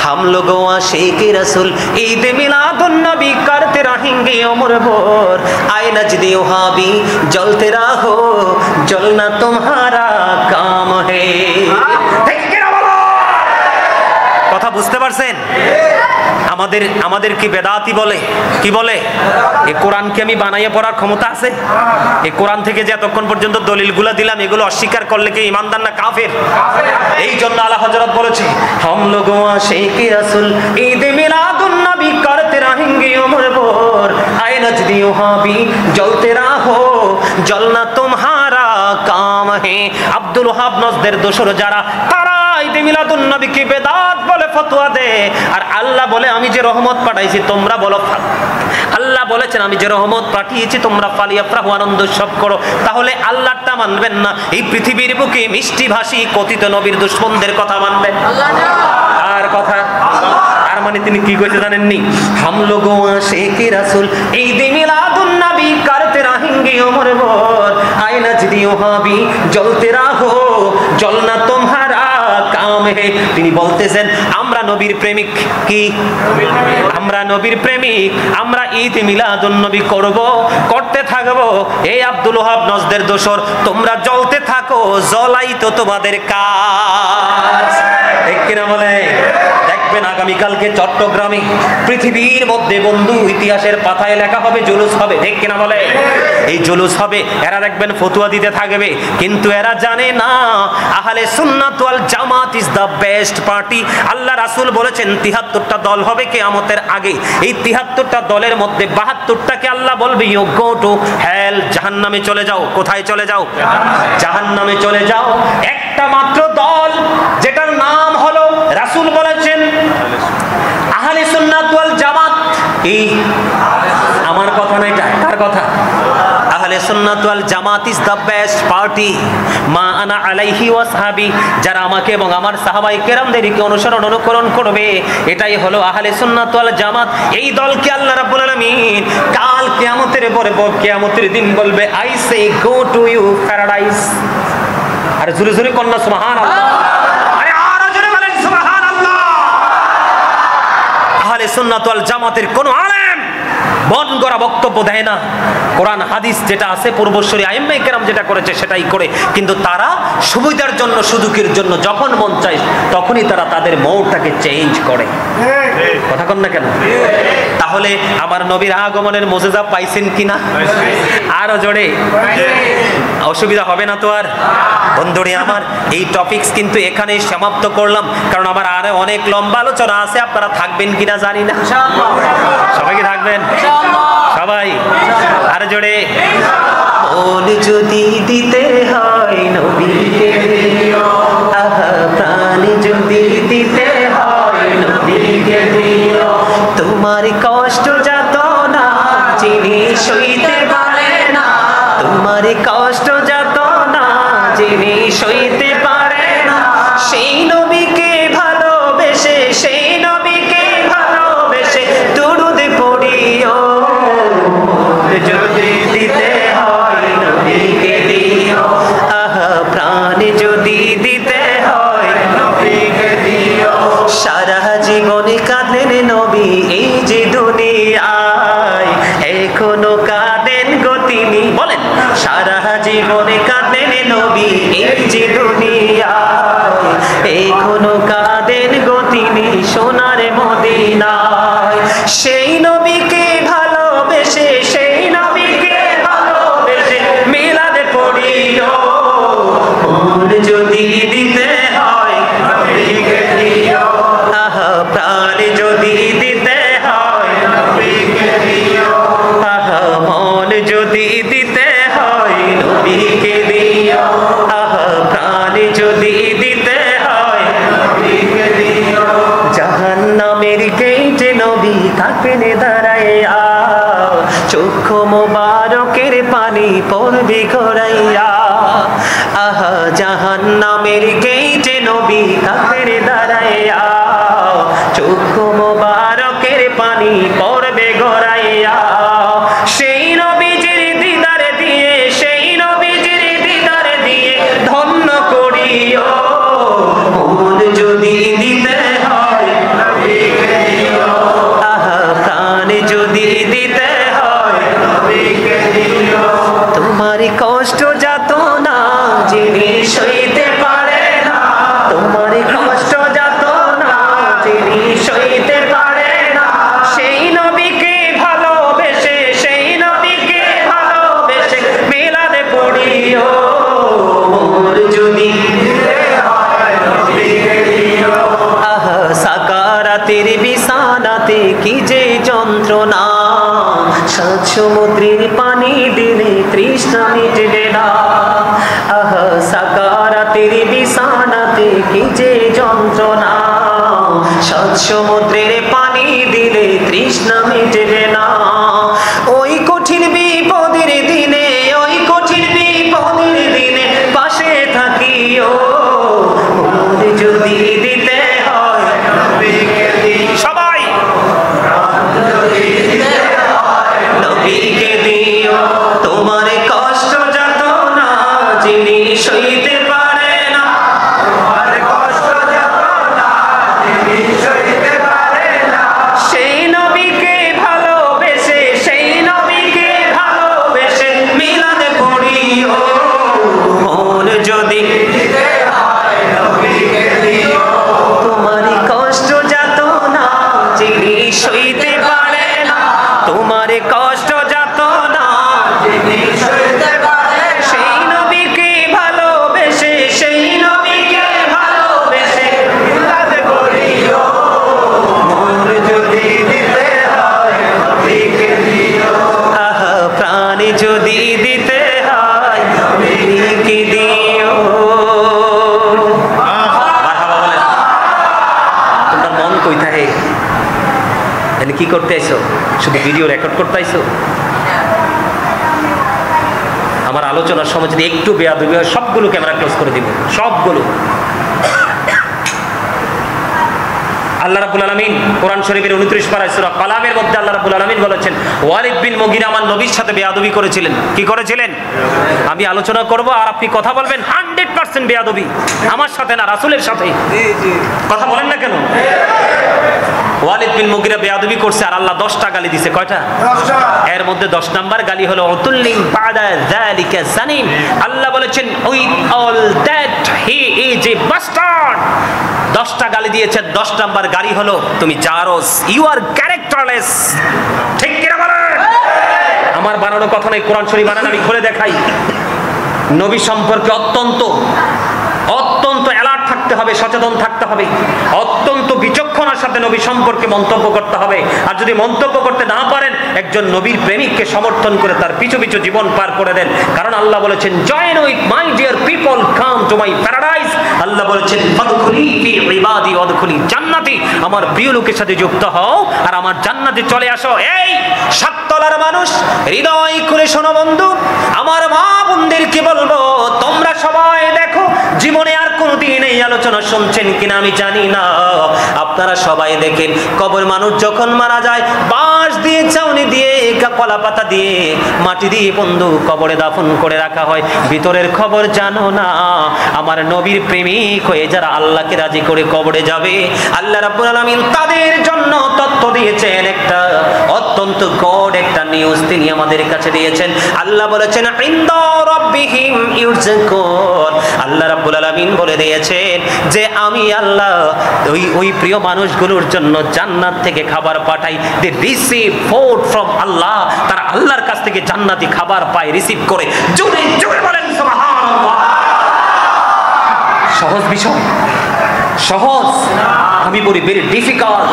हम लोगों आशिक रसूल ईद मिलादुन नबी करते रहेंगे उम्र भर, आए नजदे वहां भी जलते रहो जलना तुम्हारा काम है। কথা বুঝতে পারছেন? আমাদের কি বেদাতি বলে, কি বলে? এই কোরআনকে আমি বানাইয়ে পড়ার ক্ষমতা আছে? এই কোরআন থেকে যে এতক্ষণ পর্যন্ত দলিলগুলো দিলাম এগুলো অস্বীকার করলে কি ইমানদার না কাফের? এই জন্য আলা হযরত বলেছে हम लोगों आशिक रसूल ईद मिलादुन नबी करते रहेंगे उम्र भर आए नजदी वहां भी जलते रहो जलना तुम्हारा काम है। আব্দুল ওয়াহাব নজদের দোসর যারা তারা ঈদ মিলাদুন নবীকে বেদাত বলে ফতোয়া দেয়, আর আল্লাহ বলে আমি যে রহমত পাঠাইছি তোমরা বলো, আল্লাহ বলেছেন আমি যে রহমত পাঠিয়েছি তোমরা ফালিয়াফরাহু আনন্দ উৎসব করো। তাহলে আল্লাহটা মানবেন না, এই পৃথিবীর বুকে মিষ্টি ভাষী কথিত নবীর দুশমনদের কথা মানবেন? আর কথা আর মানে তিনি কি কইতে জানেননি? हम लोगों आशिक रसूल ईद मिलादुन नबी करते रहेंगे उम्र भर आए नजदी वहां भी जलते रहो जलना तुम्हारा काम है। তিনি বলতেছেন আমরা নবীর প্রেমিক, কি আমরা নবীর প্রেমিক, আমরা ঈদ মিলাদুন নবী করব, করতে থাকবো। এই আব্দুল ওয়াহাব নজদের দোসর তোমরা জ্বলতে থাকো, জ্বলাই তো তোমাদের কাজ, ঠিক কিনা বলে? দেখবেন আগামীকালকে চট্টগ্রামে পৃথিবীর মধ্যে বন্ধু ইতিহাসের পাতায় লেখা হবে, জুলুস হবে, ঠিক কিনা বলে? এই জুলুস হবে, এরা দেখবেন ফতোয়া দিতে থাকবে, কিন্তু এরা জানে না আহলে সুন্নাত ওয়াল জামাত ইজ দা বেস্ট পার্টি। আল্লাহ রাসূল বলেছেন ৭৩টা দল হবে কিয়ামতের আগে। এই ৭৩টা দলের মধ্যে ৭২টাকে আল্লাহ বলবে ইউ গো টু হেল, জাহান্নামে চলে যাও। কোথায় চলে যাও? জাহান্নামে চলে যাও। একটা মাত্র দল যেটার নাম হলো, রাসূল বলেছেন আহলে সুন্নাত ওয়াল জামাত। এই আমার কথা না, এটা কার কথা? আহলে সুন্নাত ওয়াল জামাত ইজ দা বেস্ট পার্টি মা আনা আলাইহি ওয়া সাহাবী, যারা আমাকে এবং আমার সাহাবায়ে কেরামদেরকে অনুসরণ অনুকরণ করবে, এটাই হলো আহলে সুন্নাত ওয়াল জামাত। এই দলকে আল্লাহ রাব্বুল আলামিন কাল কিয়ামতের পরে কিয়ামতের দিন বলবে I say go to you paradise. আর জোরে জোরে কন্না সুবহানাল্লাহ, আরে আরো জোরে বলেন সুবহানাল্লাহ। আহলে সুন্নাত ওয়াল জামাতের কোন আলেম মন গড়া বক্তব্য দেয় না, কোরআন হাদিস যেটা আছে পূর্বসূরি আইম্মায়ে কেরাম যেটা করেছে সেটাই করে, কিন্তু তারা সুবিধার জন্য সুযোগের জন্য যখন মন চায় তখনই তারা তাদের মৌটাকে চেঞ্জ করে। কথা কন না কেন? তাহলে আমার নবীর আগমনের মুজিজা পাইছেন কিনা? আরো জোরে, অসুবিধা হবে না তো আর? বন্ধুরে আমার, এই টপিকস কিন্তু এখানেই সমাপ্ত করলাম, কারণ আমার আরো অনেক লম্বা আলোচনা আছে। আপনারা থাকবেন কিনা জানি না, সবাই কি থাকবেন? সবাই আর জোরে, মন যদি দিতে হয় নবীকে দিও, আহা প্রাণ যদি দিতে হয় নবীকে দিও, তোমার কষ্ট যাতনা যিনি সইতে পারে না, তোমার কষ্ট যাতনা যিনি সইতে পারে না, সেই নবীকে ভালোবেসে, সেই নবীকে ভালোবেসে দুরূদ পড়িও, যদি দিতে হয় নবীকে দিও, আহা প্রাণ যদি দিতে হয় নবীকে দিও, সারা জীবনে কাঁদেন নবী এই যে দুনিয়ায়, এখনো কাঁদেন গো তিনি, বলেন সারা জীবনে কাঁদেন নবী এই যে দুনিয়ায়, এখনো কাঁদেন গো তিনি সোনার মদিনায়, সেই নবীকে ভালোবেসে, সেই নবীকে ভালোবেসে মিলাদ পড়িও, মন যদি দিতে হয় নবীকে দিও, আহা প্রাণ যদি দিতে হয় নবীকে দিও, আহা মন যদি দিতে হয় নবীকে দিও, আহা প্রাণ যদি দিতে হয় নবীকে দিও, জাহান্নামের গেটে নবী থাকবেন দাঁড়াইয়া, চক্ষু মোবারকের পানি পড়বে গড়াইয়া, আহা জাহান্নামের গেটে নবী থাকবেন দাঁড়াইয়া, চক্ষু মোবারকের পানি পড়বে গড়াইয়া, সেই নবীজির দিদার দিয়ে, সেই নবীজির দিদার দিয়ে ধন্য করিও, মন যদি দিতে হয় নবীকে দিও, আহা প্রাণ যদি দিতে হয় নবীকে দিও, তোমার কষ্ট যাতনা যিনি সইতে পারে না, তোমার কষ্ট যাতনা যিনি সইতে পারে না, এই যে যন্ত্রণা, সাত সমুদ্রের পানি দিলে তৃষ্ণা মিটবে না। ওই কঠিন বিপদের দিনে, ওই কঠিন বিপদের দিনে পাশে থাকিও। যদি দিতে হয় সবাই নবীকে দিও, তোমার কষ্ট যত না যিনি সইতে পারে না, তোমার কষ্ট যত না যিনি সইতে পারে না, সেই নবীকে ভালোবেসে, সেই নবীকে ভালোবেসে মিলাদে পড়িও। মন যদি দিতে হয় নবীকে দিও, তোমার কষ্ট যত না যিনি সইতে পারে না, তোমার কষ্ট যত না যিনি সইতে পারে না, সেই নবীকে ভালোবেসে, সেই নবীকে ভালোবেসে মিলাদে পড়িও। মন যদি দিতে হয় নবীকে দিও, আহা প্রাণ যদি দিতে হয় নবীকে দিও। মারহাবা বলেন। তোমার মন কই থাকে? তাহলে কি করতে আইছো? শুধু ভিডিও রেকর্ড করতে আইছো? আমার আলোচনার সময় যদি একটু বেয়াদবি হয় সবগুলো ক্যামেরা ক্লোজ করে দিব, সবগুলো। আল্লাহ রাব্বুল আলামিন কোরআন শরীফের 29 পারায় সূরা কালামের মধ্যে আল্লাহ রাব্বুল আলামিন বলেছেন, ওয়ালিদ বিন মুগিরা আমার নবীর সাথে বেয়াদবি করেছিলেন। কি করেছিলেন? আমি আলোচনা করব আর আপনি কথা বলবেন 100% বেয়াদবি, আমার সাথে না, রাসূলের সাথে। কথা বলেন না কেন? ওয়ালিদ বিন মুগিরা বেয়াদবি করছে আর আল্লাহ 10টা গালি দিয়েছে। কয়টা? 10টা। এর মধ্যে 10 নাম্বার গালি হলো উতুল্লিন বাদা যালিকা জানিম। আল্লাহ বলেছেন with all that he is a bastard. 10টা গালি দিয়েছে। 10 নাম্বার গালি হলো তুমি জারস, ইউ আর ক্যারেক্টারলেস। ঠিক কি না বলেন? আমার বানানো কথা নাই, কোরআন শরীফ বানান, আমি খুলে দেখাই। নবী সম্পর্কে অত্যন্ত অ্যালার্ট থাকতে হবে, সচেতন থাকতে হবে, অত্যন্ত বিচক্ষণার সাথে নবী সম্পর্কে মন্তব্য করতে হবে। আর যদি মন্তব্য করতে না পারেন, একজন নবীর প্রেমিককে সমর্থন করে তার পিছু পিছু জীবন পার করে দেন। কারণ আল্লাহ বলেছেন, join with my dear people, come to my paradise. Allah বলেছেন, ফাদখুলি ফি ইবাদি ওয়াদখুলি জান্নাতি, আমার প্রিয় লোকের সাথে যুক্ত হও আর আমার জান্নাতে চলে আসো। এই সাততলার মানুষ, হৃদয় খুলে শোনো বন্ধু, আমার মা বোনদেরকে বলবো, তোমরা সবাই দেখো, জীবনে আর কোনদিন এই আলোচনা শুনছেন কিনা আমি জানি না, আপনারা সবাই দেখেন কবর মানুষ যখন মারা যায়, বাঁশ দিয়ে, চাউনি দিয়ে, কলা পাতা দিয়ে, মাটি দিয়ে বন্ধু কবরে দাফন করে রাখা হয়। ভিতরের খবর জানো না? আমার নবীর প্রেমিক হয়ে যারা আল্লাহকে রাজি করে কবরে যাবে, আল্লাহ রাব্বুল আলামিন তাদের জন্য তথ্য দিয়েছেন, একটা অত্যন্ত গড একটা নিউজ তিনি আমাদের কাছে দিয়েছেন। আল্লাহ বলেছেন, ইনদা রাব্বিহিম ইউরজাকুন। আল্লাহ রাব্বুল আলামিন বলে দিয়েছেন যে আমি আল্লাহ ওই প্রিয় মানুষগুলোর জন্য জান্নাত থেকে খাবার পাঠাই। দে রিসিভ ফুড ফ্রম আল্লাহ, তারা আল্লাহর কাছ থেকে জান্নাতি খাবার পায়, রিসিভ করে। জোরে জোরে বলেন সুবহানাল্লাহ। সহজ বিষয়, সহজ, আমি বলি ভেরি ডিফিকাল্ট।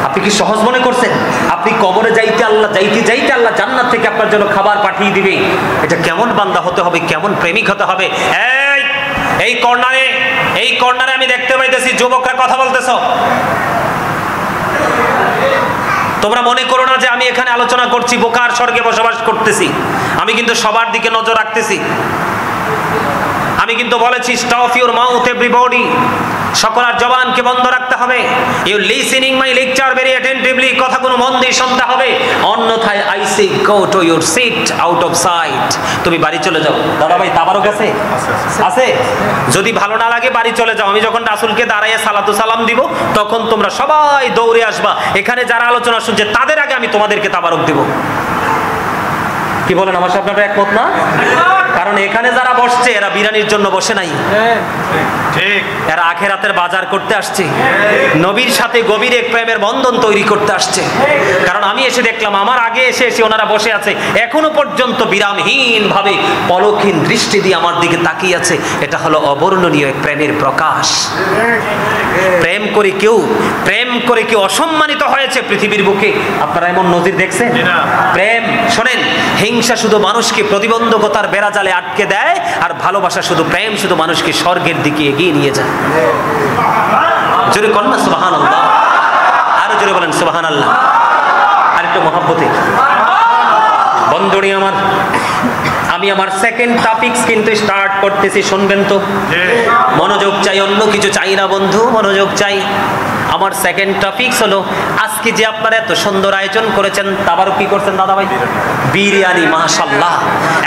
আপনি কি সহজ মনে করছেন? আপনি কবরে যাইতে আল্লাহ জান্নাত থেকে আপনার জন্য খাবার পাঠিয়ে দিবে। এটা কেমন বান্দা হতে হবে, কেমন প্রেমিক হতে হবে। এই কর্নারে আমি দেখতে পাইতেছি যুবকরা কথা বলতেছ। তোমরা মনে করো না যে আমি এখানে আলোচনা করছি, বোকার স্বর্গে বসবাস করতেছি। আমি কিন্তু সবার দিকে নজর রাখতেছি। আমি কিন্তু বলেছি, স্টপ ইউর মাউথ এভরিবডি, সকলের জবানকে বন্ধ রাখতে হবে। You listening my lecture very attentively, কথাগুলো মন দিয়ে শুনতে হবে, অন্যথায় I say go to your seat out of sight. তুমি বাড়ি চলে যাও। দাদা ভাই তাবারক আছে? আছে? যদি ভালো না লাগে বাড়ি চলে যাও। আমি যখন রাসূলকে দাঁড়াইয়া সালাতু সালাম দিব, তখন তোমরা সবাই দৌড়ে আসবা। এখানে যারা আলোচনা শুনছে তাদের আগে আমি তোমাদেরকে তাবারক দিব। কি বলেন? আমার সাথে আপনারা একমত না? কারণ এখানে যারা বসছে এরা বিরানির জন্য বসে নাই, ঠিক, এরা আখিরাতের বাজার করতে আসছে, নবীর সাথে গভীর এক প্রেমের বন্ধন তৈরি করতে আসছে। কারণ আমি এসে দেখলাম, আমার আগে এসে ওনারা বসে আছে, এখনো পর্যন্ত বিরামহীন ভাবে পলকহীন দৃষ্টি দিয়ে আমার দিকে তাকিয়ে আছে। এটা হলো অবর্ণনীয় এক প্রেমের প্রকাশ। প্রেম করে কেউ অসম্মানিত হয়েছে পৃথিবীর বুকে? আপনারা এমন নজির দেখছেন? প্রেম, শোনেন, হিংসা শুধু মানুষকে প্রতিবন্ধকতার বেড়াজালে জালে আটকে দেয়, আর ভালোবাসা শুধু প্রেম শুধু মানুষকে স্বর্গের দিকে এগিয়ে নিয়ে যায়। জোরে কর না সুবহানাল্লাহ, আরো জোরে বলেন সুবহানাল্লাহ। আর একটু মহব্বতে বন্ধুরি আমার, আমি আমার সেকেন্ড টপিকস কিন্তু স্টার্ট করতেছি, শুনবেন তো? মনোযোগ চাই, অন্য কিছু চাই না বন্ধু, মনোযোগ চাই। আমার সেকেন্ড টপিকস হলো, আজকে যে আপনারা এত সুন্দর আয়োজন করেছেন, তাবারুক কি করছেন দাদা ভাই? বিরিয়ানি, মাশাআল্লাহ,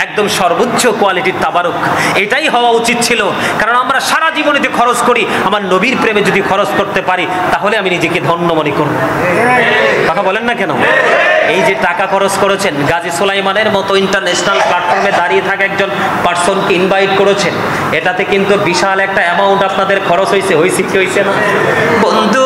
একদম সর্বোচ্চ কোয়ালিটির তাবারুক। এটাই হওয়া উচিত ছিল, কারণ আমরা সারা জীবনে যে খরচ করি, আমার নবীর প্রেমে যদি খরচ করতে পারি, তাহলে আমি নিজেকে ধন্য মনে করব। কথা বলেন না কেন? এই যে টাকা খরচ করেছেন, গাজী সুলাইমানের মতো ইন্টারন্যাশনাল প্ল্যাটফর্মে দাঁড়িয়ে থাকা একজন পার্সনকে ইনভাইট করেছেন, এটাতে কিন্তু বিশাল একটা অ্যামাউন্ট আপনাদের খরচ হয়েছে। হয়েছে কি হয়েছে না বন্ধু?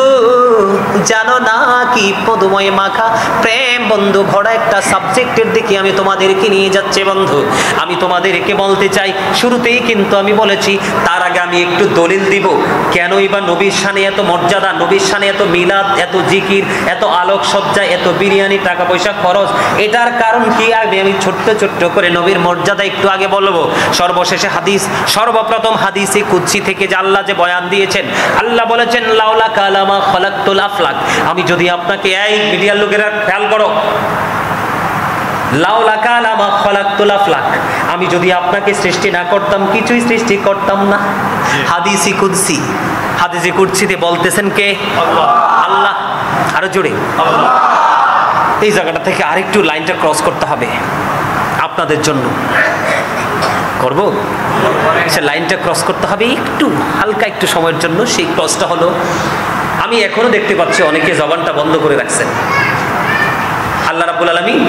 জানো না কি পদময় মাখা প্রেম বন্ধু ভরা একটা সাবজেক্টের দিকে আমি তোমাদেরকে নিয়ে যাচ্ছি বন্ধু। আমি তোমাদেরকে বলতে চাই, শুরুতেই কিন্তু আমি বলেছি, তার আগে আমি একটু দলিল দিব। কেনই বা নবীর শানে এত মর্যাদা, নবীর শানে এত মিলাদ, এত জিকির, এত আলোকসজ্জা, এত বিরিয়ানি, টাকা পয়সা খরচ, এটার কারণ কি আমি ছোট্ট ছোট্ট করে নবীর মর্যাদা একটু আগে বলবো। সর্বশেষে হাদিস, সর্বপ্রথম হাদিসে কুদসি থেকে যে আল্লাহ যে বয়ান দিয়েছেন, আল্লাহ বলেছেন লাউলা কালামা খালাকতুল আফলাক, আমি যদি আপনাকে, এই মিডিয়ার লোকেরা খেয়াল করো, লাউলা কালামা খালাকতুল আফলাক, আমি যদি আপনাকে সৃষ্টি না করতাম, কিছুই সৃষ্টি করতাম না। হাদিসে কুদসি, হাদিসে কুদসিতে বলতেছেন কে? আল্লাহ। আল্লাহ, আরো জোরে আল্লাহ। এই জায়গাটা থেকে আরেকটু লাইনটা ক্রস করতে হবে আপনাদের জন্য। করব? সে লাইনটা ক্রস করতে হবে একটু হালকা একটু সময়ের জন্য। সেই ক্রসটা হলো, আমি এখনো দেখতে পাচ্ছি অনেকে জবানটা বন্ধ করে রাখছেন। আল্লাহ রাব্বুল আলামিন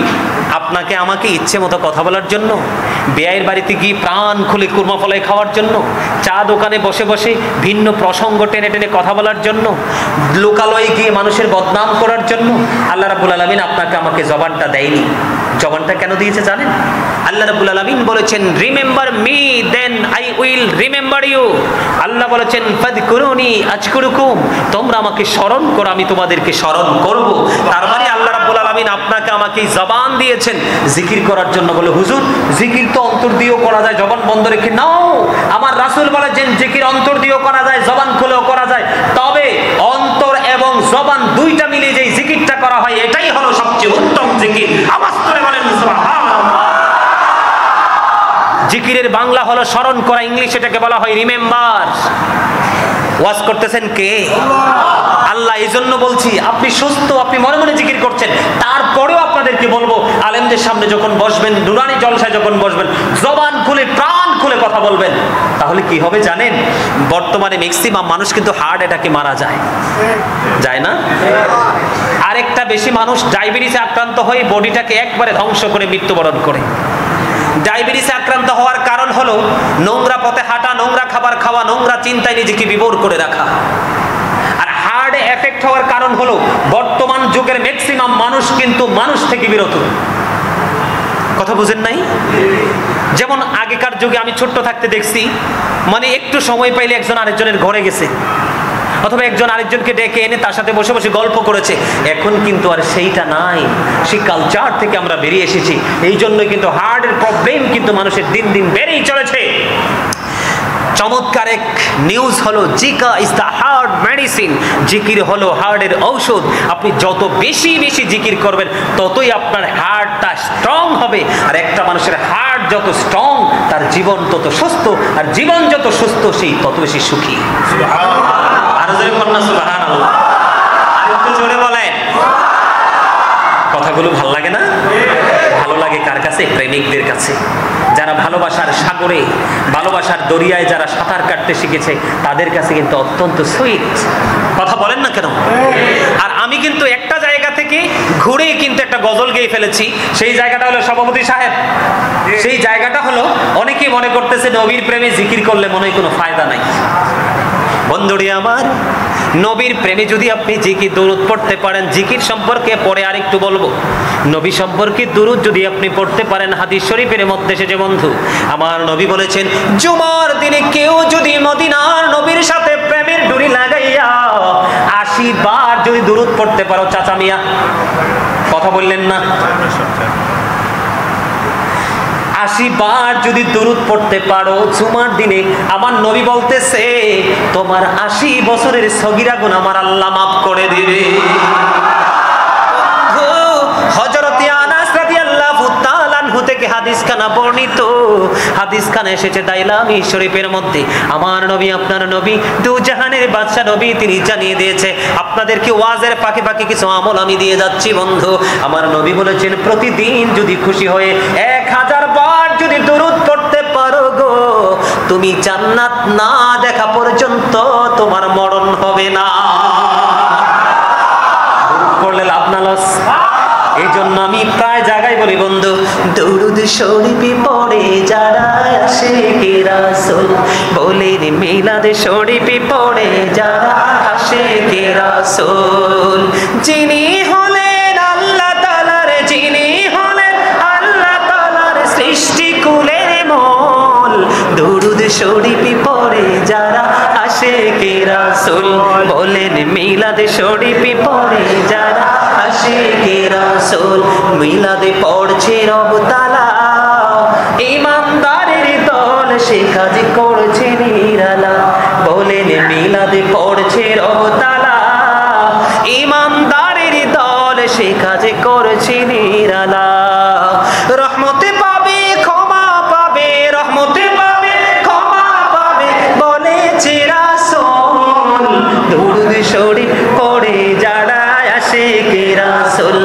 আপনাকে আমাকে ইচ্ছে মতো কথা বলার জন্য, বেয়াইয়ের বাড়িতে গিয়ে প্রাণ খুলে কুরমা ফলাই খাওয়ার জন্য, চা দোকানে বসে বসে ভিন্ন প্রসঙ্গ টেনে টেনে কথা বলার জন্য, লোকালয়ে গিয়ে মানুষের বদনাম করার জন্য আল্লাহ রাব্বুল আলামিন আপনাকে আমাকে জবানটা দেয়নি। জবানটা কেন দিয়েছে জানেন? আল্লাহ রাব্বুল আলামিন বলেছেন, remember me then I will remember you. Allah বলেছেন, ফাযকুরুনি আযকুরুকুম, তোমরা আমাকে স্মরণ করো, আমি তোমাদেরকে স্মরণ করব। তার মানে আল্লাহ রাব্বুল আলামিন আপনাকে আমাকে জবান দিয়েছেন জিকির করার জন্য। বলে হুজুর, জিকির তো অন্তর দিয়েও করা যায়, জবান বন্ধ রেখে নাও। আমার রাসূল বলেছেন জিকির অন্তর দিয়েও করা যায়, জবান খুলেও করা যায়, তবে অন্তর এবং জবান দুইটা মিলে যেই জিকিরটা করা হয়, এটাই হলো সবচেয়ে উত্তম জিকির। আওয়াজ করে বলেন সুবহানাল্লাহ। জিকিরের বাংলা হলো স্মরণ করা, ইংলিশ এটাকে বলা হয় রিমেম্বার। ওয়াজ করতেছেন কে? আল্লাহ। এই জন্য বলছি, আপনি সুস্থ, আপনি মনে মনে জিকির করছেন, তারপরেও আপনাদেরকে বলবো, আলেমদের সামনে যখন বসবেন, নুরানি জলসায় যখন বসবেন, জবান খুলে প্রাণ খুলে কথা বলবেন। তাহলে কি হবে জানেন? বর্তমানে ম্যাক্সিমাম মানুষ কিন্তু হার্ট অ্যাটাকে মারা যায়, যায় না? আরেকটা বেশি মানুষ ডায়াবেটিসে আক্রান্ত হয়ে বডিটাকে একবারে ধ্বংস করে মৃত্যুবরণ করে। ডায়াবেটিসে আক্রান্ত হওয়ার কারণ হলো নোংরা পথে হাঁটা, নোংরা খাবার খাওয়া, নোংরা চিন্তায় নিজেকে বিভোর করে রাখা। আর হার্টে এফেক্ট হওয়ার কারণ হলো বর্তমান যুগের ম্যাক্সিমাম মানুষ কিন্তু মানুষ থেকে বিরত। কথা বুঝেন নাই? যেমন আগেকার যুগে আমি ছোট্ট থাকতে দেখছি, মানে একটু সময় পাইলে একজন আরেকজনের ঘরে গেছে, অথবা একজন আরেকজনকে ডেকে এনে তার সাথে বসে বসে গল্প করেছে। এখন কিন্তু আর সেইটা নাই, সেই কালচার থেকে আমরা বেরিয়ে এসেছি। এই জন্যই কিন্তু হার্টের প্রবলেম কিন্তু মানুষের দিন দিন বেড়েই চলেছে। চমৎকার এক নিউজ হলো, Zika is the heart medicine, জিকির হলো হার্টের ঔষধ। আপনি যত বেশি বেশি জিকির করবেন, ততই আপনার হার্টটা স্ট্রং হবে। আর একটা মানুষের হার্ট যত স্ট্রং, তার জীবন তত সুস্থ, আর জীবন যত সুস্থ, সেই তত বেশি সুখী। আরো জোরে বলুন সুবহানাল্লাহ। আর একটু জোরে বলেন। কথাগুলো ভালো লাগে না? ভালো লাগে কার কাছে? প্রেমিকদের কাছে, যারা ভালোবাসার সাগরে, ভালোবাসার দরিয়ায় যারা সাঁতার কাটতে শিখেছে, তাদের কাছে কিন্তু অত্যন্ত সুইট। কথা বলেন না কেন? আর আমি কিন্তু একটা জায়গা থেকে ঘুরে কিন্তু একটা গজল গেয়ে ফেলেছি। সেই জায়গাটা হলো সভাপতি সাহেব, সেই জায়গাটা হলো অনেকেই মনে করতেছে নবীর প্রেমে জিকির করলে মনে হয় কোনো ফায়দা নাই। বন্ধুরি আমার, নবীর প্রেমে যদি আপনি জিকির দুরূদ পড়তে পারেন, জিকির সম্পর্কে পরে আরেকটু বলবো, নবী সম্পর্কে দুরূদ যদি আপনি পড়তে পারেন, হাদিস শরীফের মধ্যে এসেছে বন্ধু, আমার নবী বলেছেন, জুমার দিনে কেউ যদি মদিনার নবীর সাথে প্রেমের ডুরি লাগাইয়া 80 বার যদি দুরূদ পড়তে পারো, চাচা মিয়া কথা বললেন না, 80 বার যদি দুরূদ পড়তে পারো জুমার দিনে, আমার নবী বলতেছে তোমার 80 বছরের সগীরা গুনাহ আমার আল্লাহ মাফ করে দিবে। হযরত আনাস রাদিয়াল্লাহু তাআলা আনহু থেকে হাদিস খানা বর্ণিত, হাদিস খানা এসেছে দাইলামি শরীফের মধ্যে। আমার নবী, আপনার নবী, দু জাহানের বাদশা নবী, তিনি জানিয়ে দিয়েছে আপনাদেরকে ওয়াজের ফাঁকে ফাঁকে কিছু আমল আমি দিয়ে যাচ্ছি বন্ধু। আমার নবী বলেছেন প্রতিদিন যদি খুশি হয়ে 1000 বার যদি দুরূদ পড়তে পারো গো, তুমি জান্নাত না দেখা পর্যন্ত তোমার মরণ হবে না। দুরূদ পড়লে লাভ না লস? এই জন্য আমি প্রায় জায়গায় বলি বন্ধু, দরুদ শরীফ পড়ে যারা আশিকে রাসূল, বলেন মিলাদ শরীফ পড়ে যারা আশিকে রাসূল, যিনি হলেন আল্লাহ তাআলার, যিনি হলেন আল্লাহ তাআলার সৃষ্টি কুলের মূল, দরুদ শরীফ পড়ে যারা আশিকে রাসূল, বলেন মিলাদ শরীফ পড়ে যারা আশিকে রাসূল, মিলাদে পড়ছে রব তাআলা, ইমানদারের দল সে কাজ করছে নিরালা, বলেন মিলাদে পড়ছে রব তাআলা, ইমানদারের দল সে কাজ করছে নিরালা, রহমতে পাবে ক্ষমা পাবে, রহমতে পাবে ক্ষমা পাবে বলেছে রাসূল, দরুদ শরীফ পড়ে যারা আশিকে রাসূল,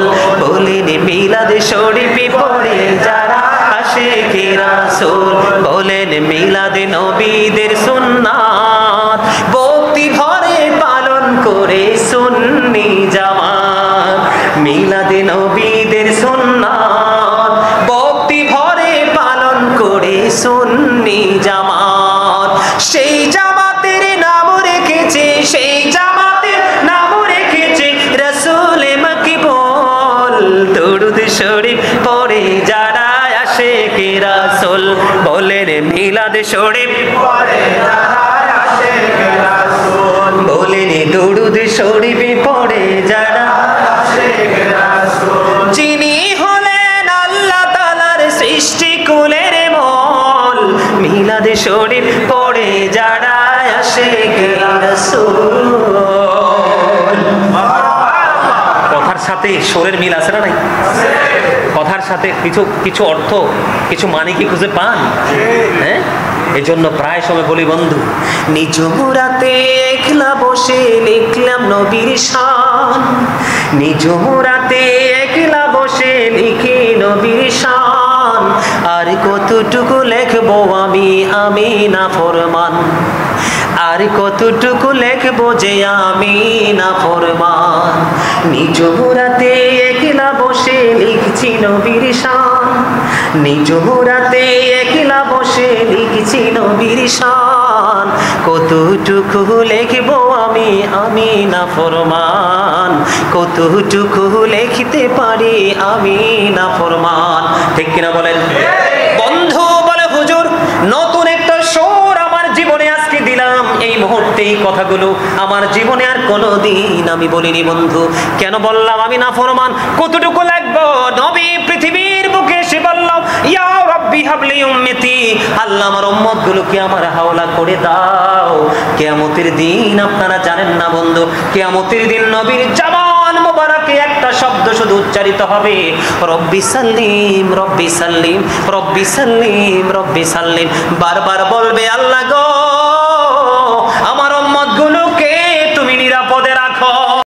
বলেন মিলাদ শরীফ পড়ে যারা আশিকে রাসূল, বলেন মিলাদ নবীদের সুন্নাত ভক্তি ভরে পালন করে সুন্নি জামাত, মিলাদ নবীদের সুন্নাত ভক্তি ভরে পালন করে সুন্নি জামাত, সেই জামাতের নাম রেখেছে, সেই জামাতের নাম রেখেছে রাসূল মাকবুল, দরুদ শরীফ পড়ে যারা আশিকে রাসূল, বলেন মিলাদ শরীফ পড়ে যারা আশিকে রাসূল, বলেন দরুদ শরীফ পড়ে যারা আশিকে রাসূল, যিনি হলেন আল্লাহ তাআলার সৃষ্টি কুলের মূল, মিলাদ শরীফ পড়ে যারা আশিকে রাসূল। কথার সাথে সুরের মিল আছে না নাই? কথার সাথে কিছু কিছু অর্থ, কিছু মানে কি খুঁজে পান? হ্যাঁ, এই জন্য প্রায় সময় বলি বন্ধু, নিজ মুরাতে একলা বসে লিখলাম নবীর শান, নিজ মুরাতে একলা বসে লিখি নবীর শান, আর কতটুকু লিখবো আমি, আমি নাফরমান, আর কতটুকু লিখবো যে আমি নাফরমান, নিজ মুরাতে একলা বসে লিখছি নবীর শান, নিজ মুরাতে একলা বসে লিখছি নবীর শান, কতটুকু লিখবো আমি, আমি নাফরমান, কতটুকু লিখতে পারি আমি নাফরমান। ঠিক কিনা বলেন? বন্ধু বলে হুজুর নতুন একটা সুর আমার জীবনে আজকে দিলাম, এই মুহূর্তে এই কথাগুলো আমার জীবনে আর কোনোদিন আমি বলিনি বন্ধু। কেন বললাম আমি নাফরমান? কতটুকু লাগবো? নবী পৃথিবীর বুকে এসে বললাম ইয়া রাব্বি হাবলি উম্মতি, আল্লাহ আমার উম্মত গুলোকে আমার হাওলা করে দাও। কিয়ামতের দিন আপনারা জানেন না বন্ধু, কিয়ামতের দিন নবীর জবান মোবারকে একটা শব্দ শুধু উচ্চারিত হবে, রব্বি সাল্লিম রব্বি সাল্লিম রব্বি সাল্লিম রব্বি সাল্লিম, বারবার বলবে আল্লাহ গো